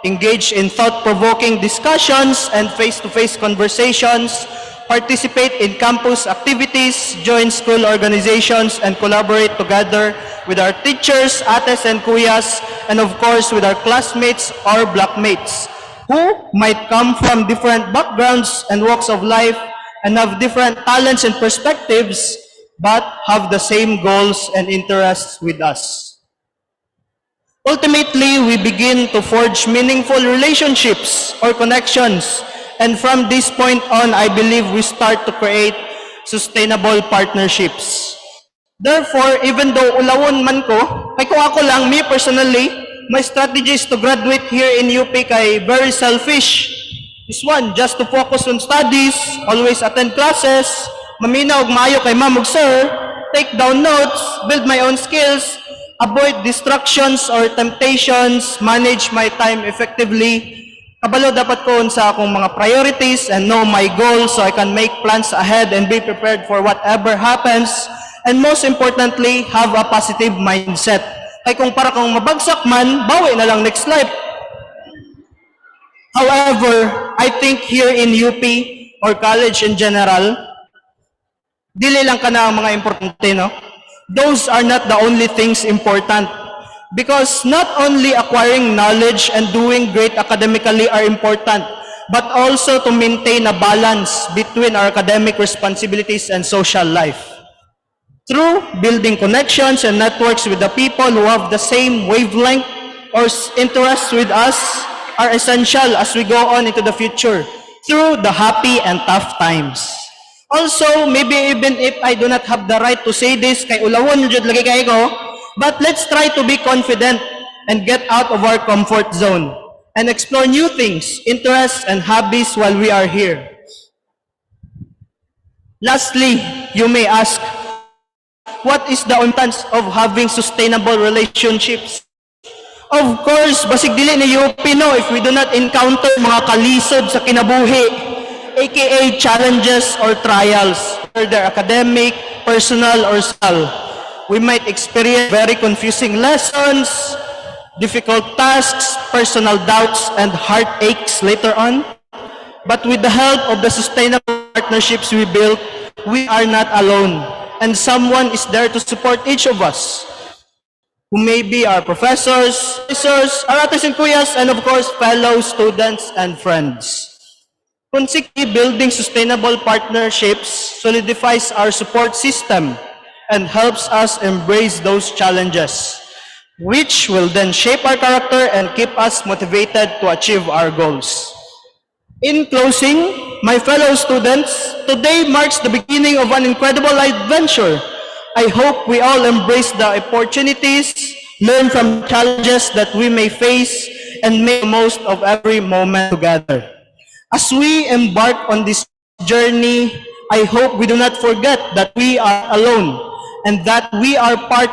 engage in thought-provoking discussions and face-to-face conversations, participate in campus activities, join school organizations, and collaborate together with our teachers, ates and kuyas, and of course with our classmates or blockmates, who might come from different backgrounds and walks of life and have different talents and perspectives, but have the same goals and interests with us. Ultimately, we begin to forge meaningful relationships or connections, and from this point on, I believe we start to create sustainable partnerships. Therefore, even though ulawon man ko, kay kung ako lang, me personally, my strategy is to graduate here in UP kay very selfish. This one, just to focus on studies, always attend classes, maminaw og maayo kay ma'am ug sir, take down notes, build my own skills, avoid distractions or temptations, manage my time effectively. Kabalo dapat ko sa akong mga priorities and know my goals so I can make plans ahead and be prepared for whatever happens. And most importantly, have a positive mindset. Kay kung para kang mabagsak man, bawi na lang next life. However, I think here in UP or college in general, dili lang ka na ang mga importante, no? Those are not the only things important. Because not only acquiring knowledge and doing great academically are important, but also to maintain a balance between our academic responsibilities and social life. Through building connections and networks with the people who have the same wavelength or interests with us are essential as we go on into the future through the happy and tough times. Also, maybe even if I do not have the right to say this, kay ulawon jud lagi kay ko, but let's try to be confident and get out of our comfort zone and explore new things, interests, and hobbies while we are here. Lastly, you may ask, what is the importance of having sustainable relationships? Of course, basig dili ni UP, no, if we do not encounter mga kalisod sa kinabuhi, aka challenges or trials, whether academic, personal, or social. We might experience very confusing lessons, difficult tasks, personal doubts, and heartaches later on. But with the help of the sustainable partnerships we built, we are not alone, and someone is there to support each of us, who may be our professors, our ates and kuyas, and of course, fellow students and friends. Consequently, building sustainable partnerships solidifies our support system and helps us embrace those challenges. which will then shape our character and keep us motivated to achieve our goals. In closing, my fellow students, today marks the beginning of an incredible adventure. I hope we all embrace the opportunities, learn from challenges that we may face, and make the most of every moment together. As we embark on this journey, I hope we do not forget that we are alone and that we are part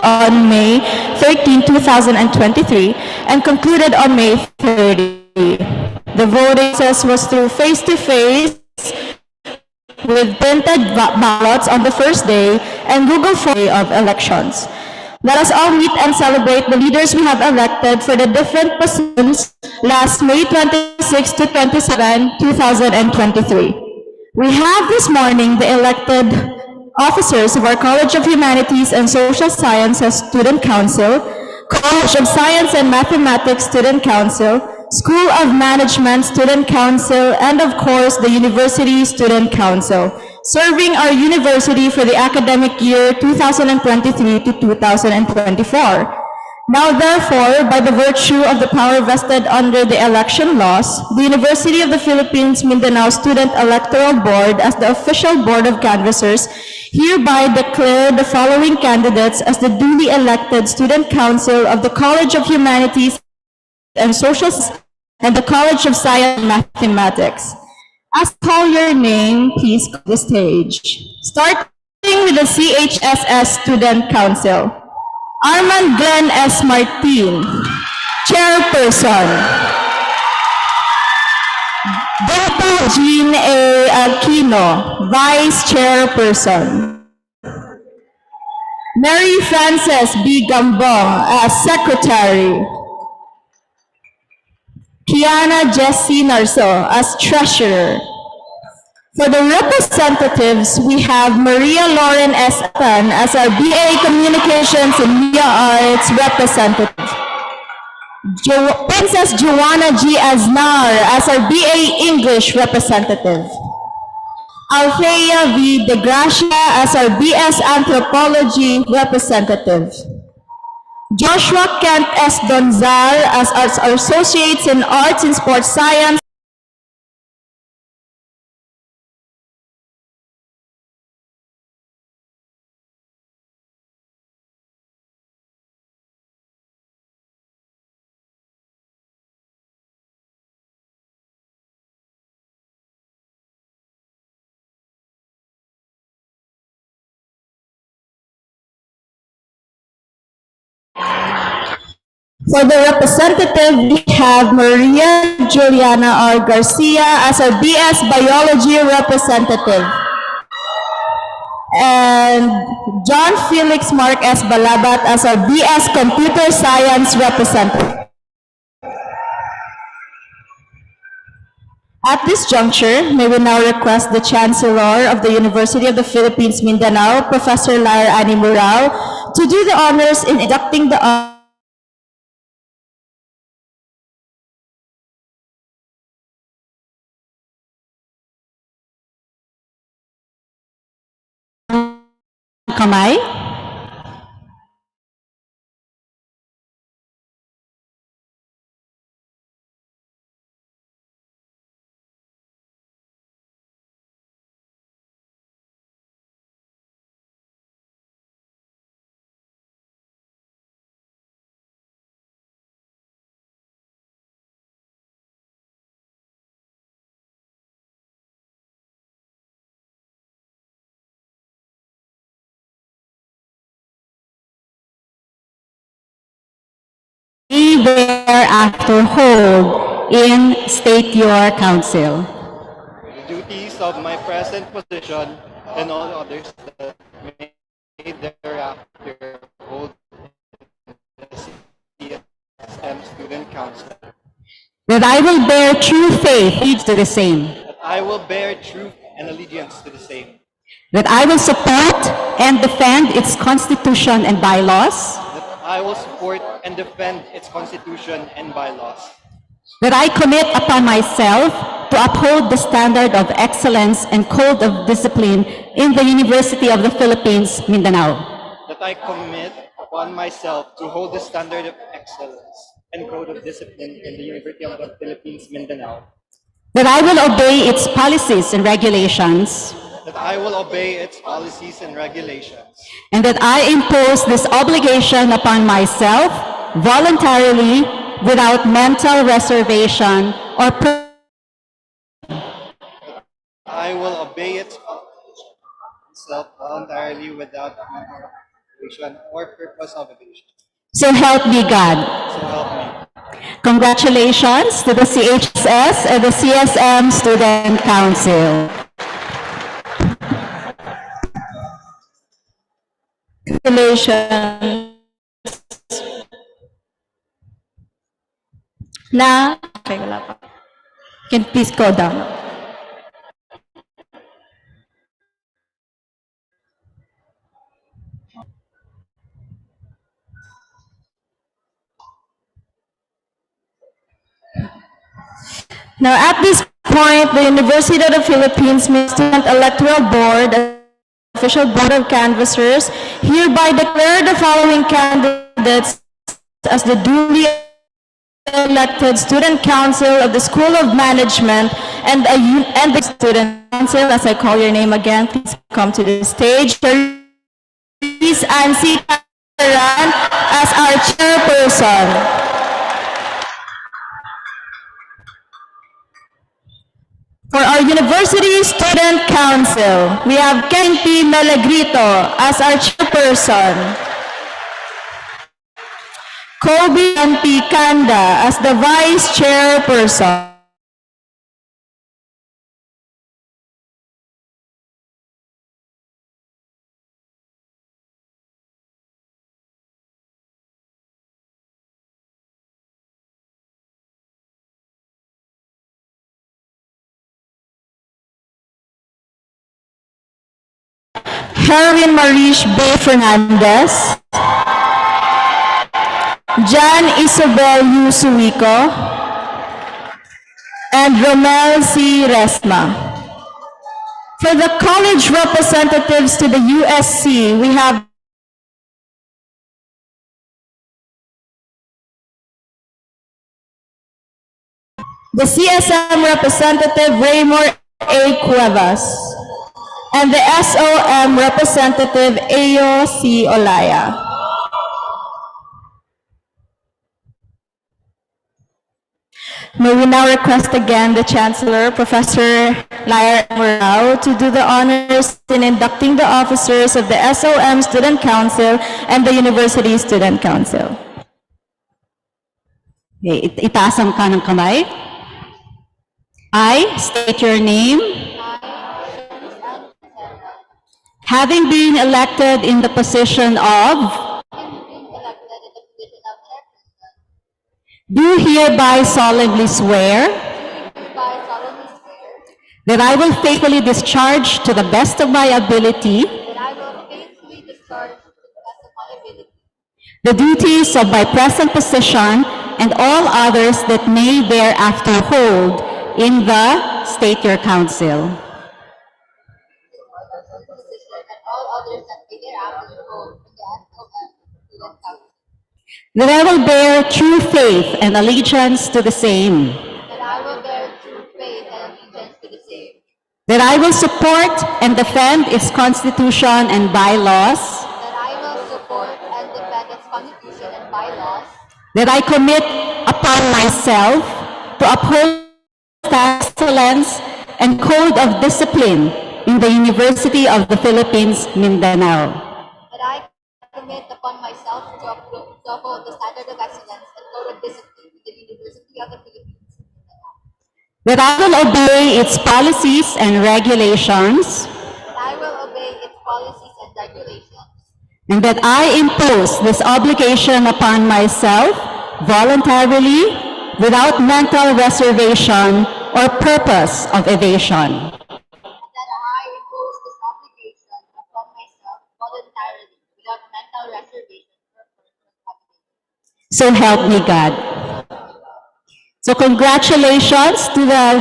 on May 13, 2023 and concluded on May 30. The voting process was through face-to-face with printed ballots on the first day and Google Form day of elections. Let us all meet and celebrate the leaders we have elected for the different positions last May 26 to 27, 2023. We have this morning the elected officers of our College of Humanities and Social Sciences Student Council, College of Science and Mathematics Student Council, School of Management Student Council, and of course, the University Student Council, serving our university for the academic year 2023 to 2024. Now therefore, by the virtue of the power vested under the election laws, the University of the Philippines Mindanao Student Electoral Board as the official board of canvassers hereby declare the following candidates as the duly elected Student Council of the College of Humanities and Social Sciences and the College of Science and Mathematics. As call your name, please come to the stage. Starting with the CHSS Student Council. Armand Glenn S. Martin, Chairperson. Dr. Jean A. Aquino, Vice Chairperson. Mary Frances B. Gambong as Secretary. Kiana Jessie Narso as Treasurer. For the representatives, we have Maria Lauren S. Tan as our BA Communications and Media Arts representative. Princess Joanna G. Aznar as our BA English representative. Althea V. De Gracia as our BS Anthropology representative. Joshua Kent S. Donzal as our Associates in Arts and Sports Science. For the representative, we have Maria Juliana R. Garcia as our BS Biology representative. And John Felix Mark S. Balabat as our BS Computer Science representative. At this juncture, may we now request the Chancellor of the University of the Philippines, Mindanao, Professor Lara Ani Murao, to do the honors in inducting the kamay. May thereafter hold in state your counsel. The duties of my present position and all others that may thereafter hold the CSM Student Council. That I will bear true faith leads to the same. That I will bear truth and allegiance to the same. That I will support and defend its constitution and bylaws. That I will support and defend its constitution and bylaws. That I commit upon myself to uphold the standard of excellence and code of discipline in the University of the Philippines, Mindanao. That I commit upon myself to hold the standard of excellence and code of discipline in the University of the Philippines, Mindanao. That I will obey its policies and regulations. That I will obey its policies and regulations. And that I impose this obligation upon myself voluntarily without mental reservation or I will obey its myself voluntarily without motivation or purpose of evasion. so help me God. So help me. Congratulations to the CHSS and the CSM Student Council. Congratulations. Okay, wala pa. Can please go down. Now, at this point, the University of the Philippines Student Electoral Board, official board of canvassers, hereby declare the following candidates as the duly elected Student Council of the School of Management and the Student Council. As I call your name again, please come to the stage. Please Ansi Karan as our chairperson. For our University Student Council, we have Kenty Melagrito as our chairperson. Kobe Anti Kanda as the vice chairperson. Herwin Marish B. Fernandez, Jan Isabel Yusuiko, and Romel C. Resma. For the college representatives to the USC, we have the CSM representative Raymore A. Cuevas, and the SOM representative Ayo C. Olaya. May we now request again the Chancellor, Professor Lair Morao, to do the honors in inducting the officers of the SOM Student Council and the University Student Council. Okay, itaas ang kanang kamay. I state your name. Having been elected in the position of do hereby solemnly swear that I will faithfully discharge to the best of my ability the duties of my present position and all others that may thereafter hold in the State Your Council. that I will bear true faith and allegiance to the same, that I will bear true faith and allegiance to the same, that I will support and defend its constitution and bylaws, that I will support and defend its constitution and bylaws, that I commit upon myself to uphold excellence and code of discipline in the University of the Philippines, Mindanao, that I commit upon myself to uphold the standard of excellence and code of discipline in the University of the Philippines, that I will obey its policies and regulations, that I will obey its policies and regulations, and that I impose this obligation upon myself voluntarily without mental reservation or purpose of evasion. and that I impose this obligation upon myself voluntarily without mental reservation or purpose of evasion. So help me God. So congratulations to the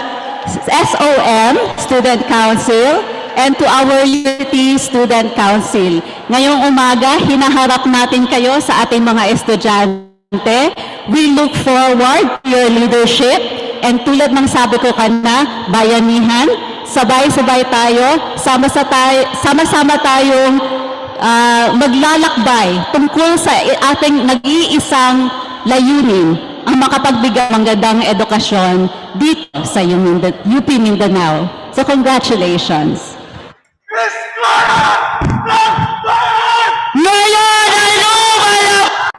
SOM, Student Council, and to our Unity Student Council. Ngayong umaga, hinaharap natin kayo sa ating mga estudyante. We look forward to your leadership, and tulad ng sabi ko kanina, bayanihan, sabay-sabay tayo, sama-sama tayong maglalakbay tungkol sa ating nag-iisang layunin, ang makapagbigay ng magandang edukasyon dito sa UP Mindanao. So congratulations! Ngayon ay lumalabas!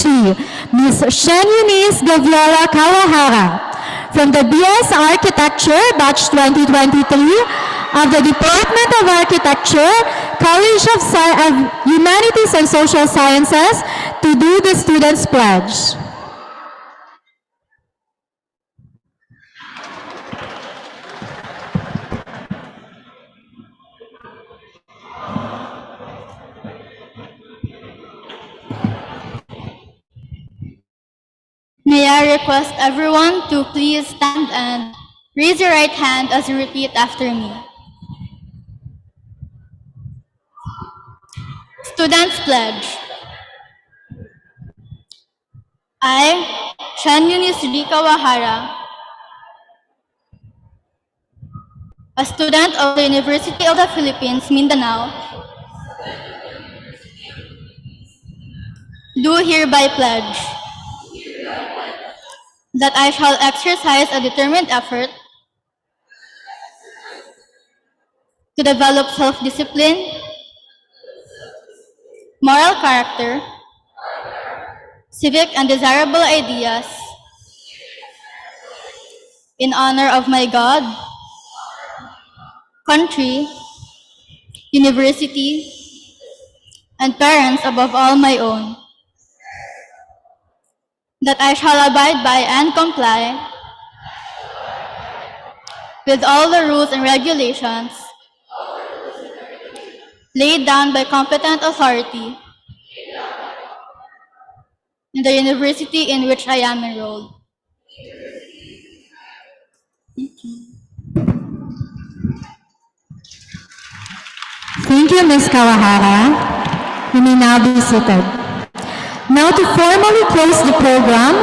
to Ms. Shen Eunice Gaviora Kawahara from the BS Architecture Batch 2023 of the Department of Architecture, College of Humanities and Social Sciences to do the Students' Pledge. May I request everyone to please stand and raise your right hand as you repeat after me. Students' Pledge. I, Shen Eunice Kawahara, a student of the University of the Philippines, Mindanao, do hereby pledge that I shall exercise a determined effort to develop self-discipline, moral character, civic and desirable ideas in honor of my God, country, university, and parents above all my own. That I shall abide by and comply with all the rules and regulations laid down by competent authority in the university in which I am enrolled. Thank you, Ms. Kawahara. You may now be seated. Now to formally close the program,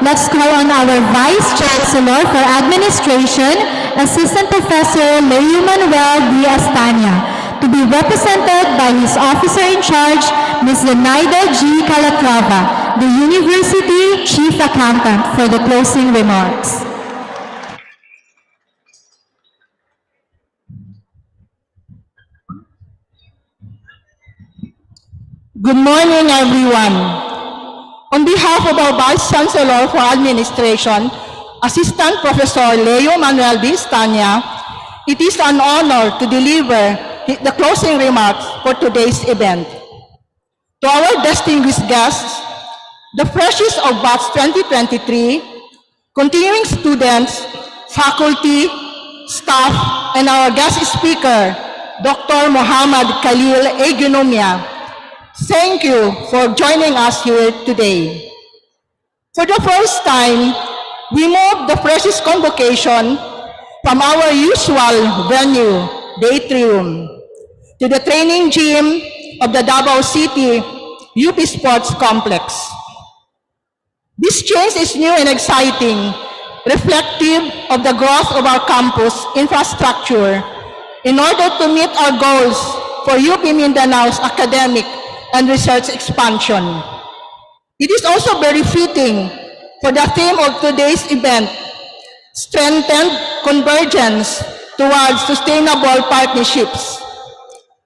let's call on our Vice Chancellor for Administration, Assistant Professor Leo Manuel D. Astania, to be represented by his officer in charge, Ms. Zenaida G. Calatrava, the University Chief Accountant, for the closing remarks. Good morning, everyone. On behalf of our Vice Chancellor for Administration, Assistant Professor Leo Manuel D. Stania, it is an honor to deliver the closing remarks for today's event. To our distinguished guests, the freshest of Batch 2023, continuing students, faculty, staff, and our guest speaker, Dr. Muhammad Khalil Egunomia, thank you for joining us here today. For the first time, we moved the freshest convocation from our usual venue, the atrium, to the training gym of the Davao City UP Sports Complex. This change is new and exciting, reflective of the growth of our campus infrastructure in order to meet our goals for UP Mindanao's academic and research expansion. It is also very fitting for the theme of today's event, strengthened convergence towards sustainable partnerships,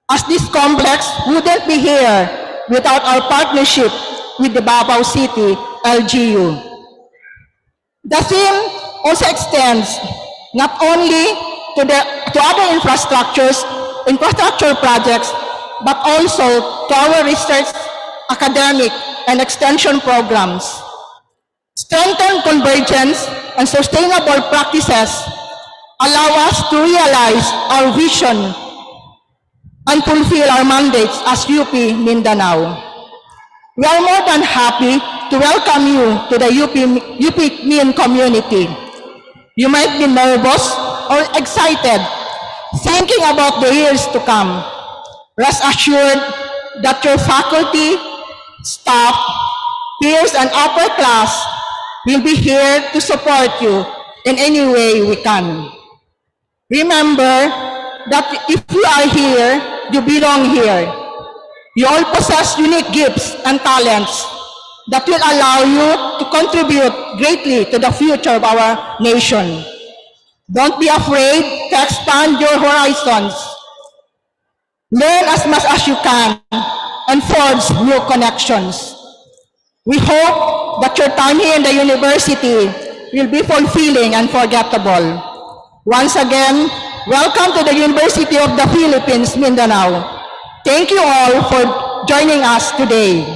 as this complex wouldn't be here without our partnership with the Davao City LGU. The theme also extends not only to other infrastructure projects, but also to our research, academic, and extension programs. Strengthened convergence and sustainable practices allow us to realize our vision and fulfill our mandates as UP Mindanao. We are more than happy to welcome you to the UP Min community. You might be nervous or excited, thinking about the years to come. Rest assured that your faculty, staff, peers, and upper class will be here to support you in any way we can. Remember that if you are here, you belong here. You all possess unique gifts and talents that will allow you to contribute greatly to the future of our nation. Don't be afraid to expand your horizons. Learn as much as you can and forge new connections. We hope that your time here in the university will be fulfilling and forgettable. Once again, welcome to the University of the Philippines, Mindanao. Thank you all for joining us today.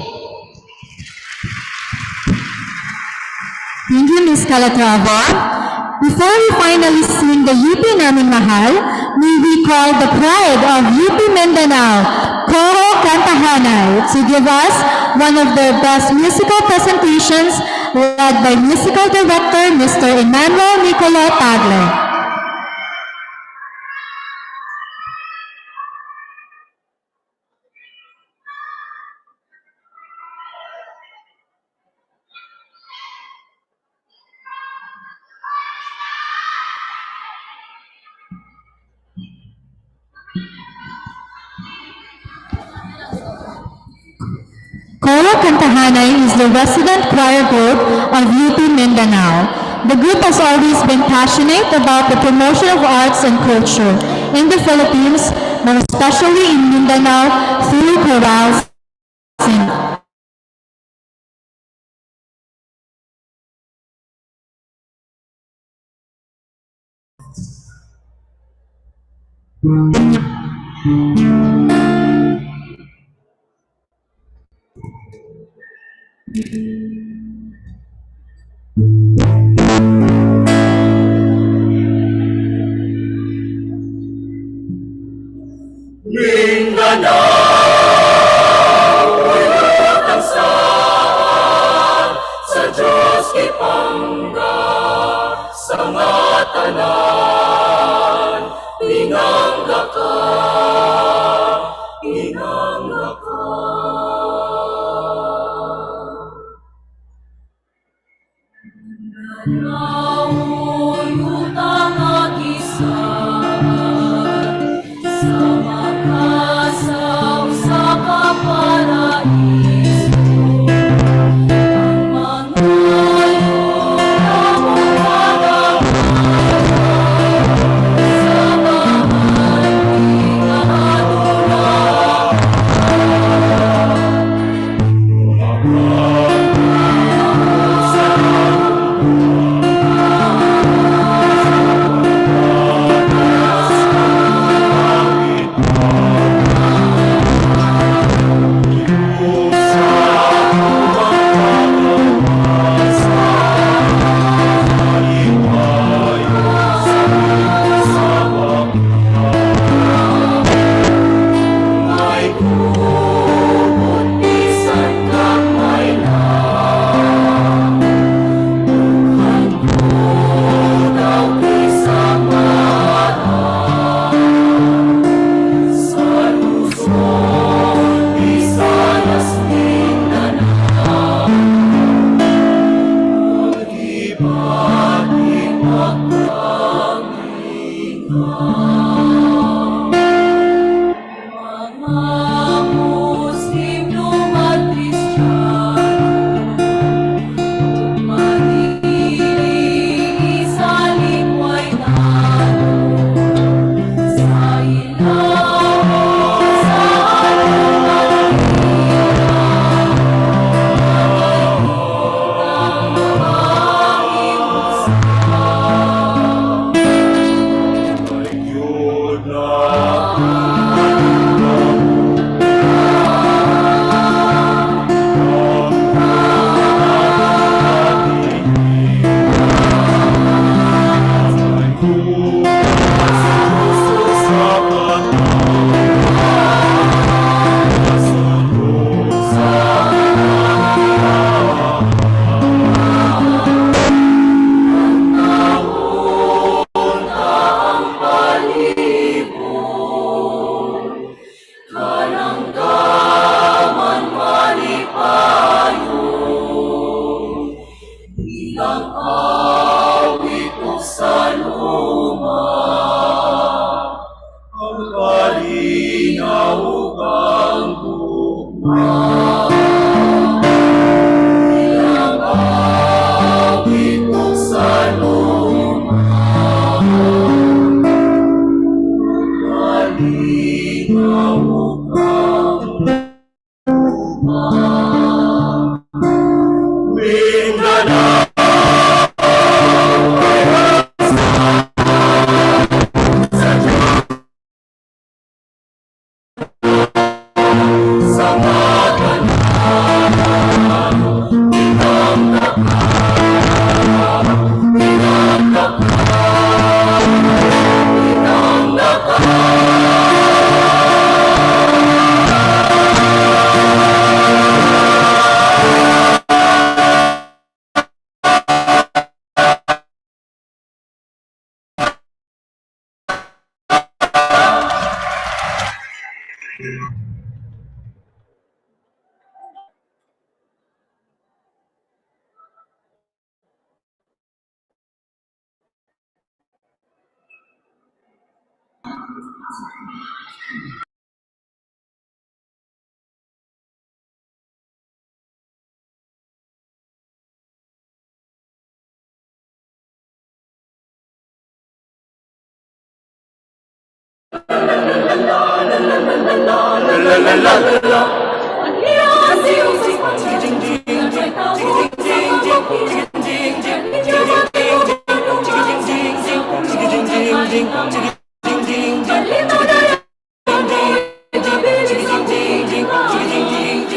Thank you, Ms. Calatrava. Before we finally sing the UP Namin Mahal, may we call the pride of UP Mindanao, Coro Kantahanay, to give us one of their best musical presentations led by Musical Director Mr. Emmanuel Nicola Tagle. Coro Kantahanay is the resident choir group of UP Mindanao. The group has always been passionate about the promotion of arts and culture in the Philippines, but especially in Mindanao through chorales and Mindanao, uyutang saan, sa Diyos ipangga, sa ngatanan, ingangga ka, ingangga ka. Mindanao, uyutang agisan, sa makasaw sa kaparaiso, ang mga yurang magagawa, sa mahanting adunay.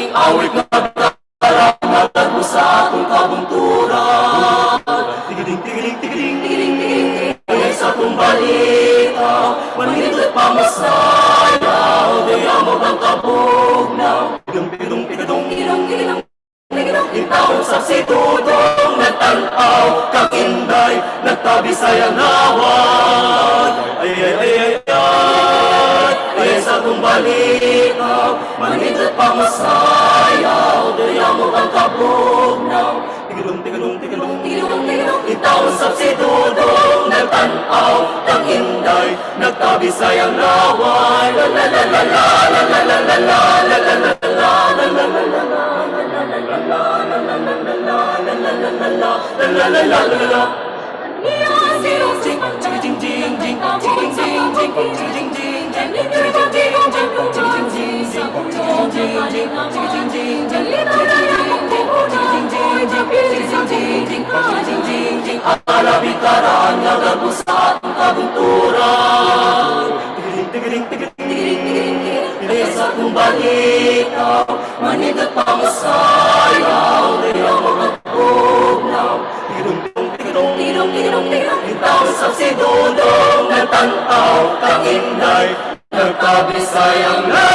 Awit na magkaramdaman mo sa atong kabunturan. Tigiling, tigiling, tigiling, tigiling, tigiling, tigiling sa atong balita. Manindot pa masayaw, di amog ang kabugnaw. Tigadong, tigadong, tigadong, tigadong, tigadong, itaw sa situdong nagtanaw. Kang inday, nagtabi sayang nawan. Ay, ay, ay, ay, ay, ay, sa atong balita. Manindot pa masayaw, di amog ang kabugnaw. Tigadong, tigadong, tigadong, tigadong, tigadong, itaw sa situdong nagtanaw. Kang inday, nagtabi sayang nawan. La la la la la la la la la la la la la la la la la la la. Alabitaran nagagusat ang kabunturan. Tigiling, tigiling, tigiling, tigiling, tigiling sa atong balita. Manindot pa masayaw, di amog ang kabugnaw. Tigadong, tigadong, tigadong, tigadong, tigadong, itaw sa sidudong nagtanaw. Kang inday, nagtabi sayang naway.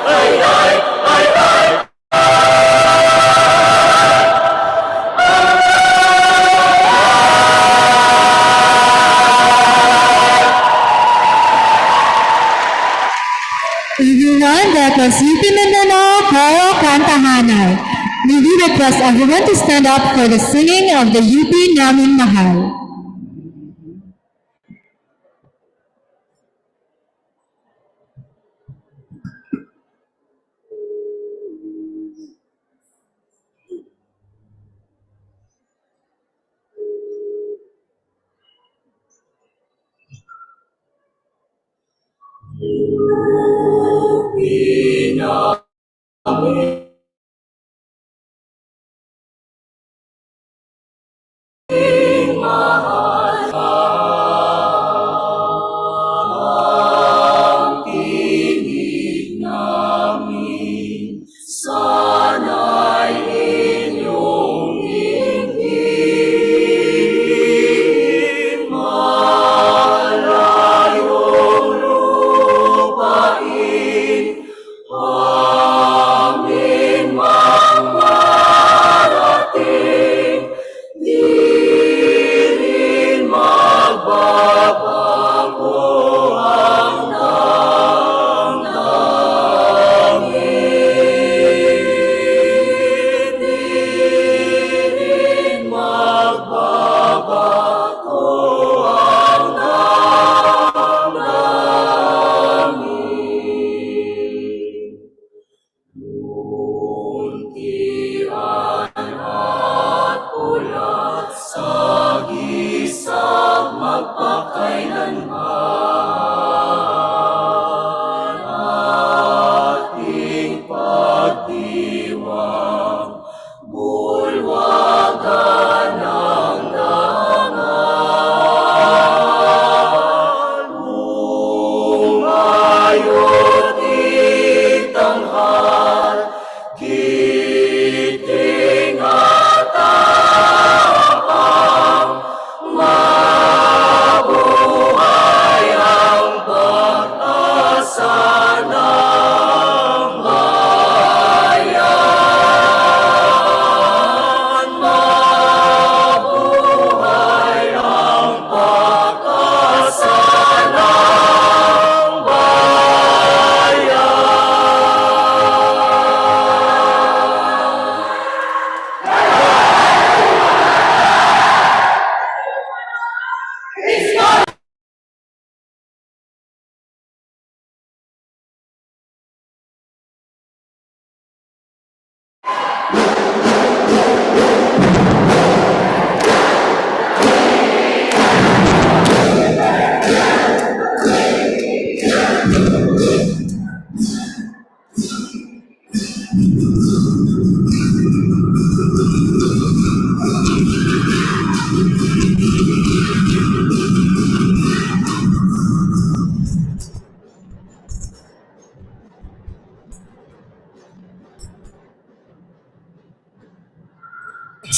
Ay, ay, ay, ay, Everyone, that was UP Mindanao Choral Kantahanay. We do request everyone to stand up for the singing of the UP Namin Mahal. Mabuhay ang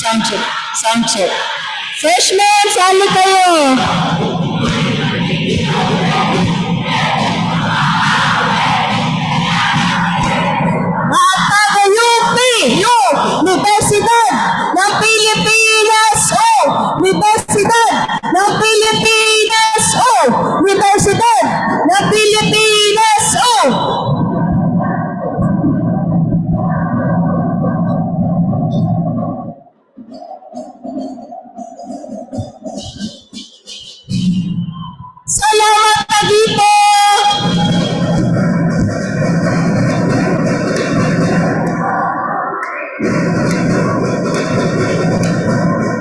Sound check. Sound check. Freshmen, sali kayo. Mga taga-UP, yung Universidad ng Pilipinas o Universidad ng Pilipinas o Universidad ng Pilipinas o Salamat, Tagito!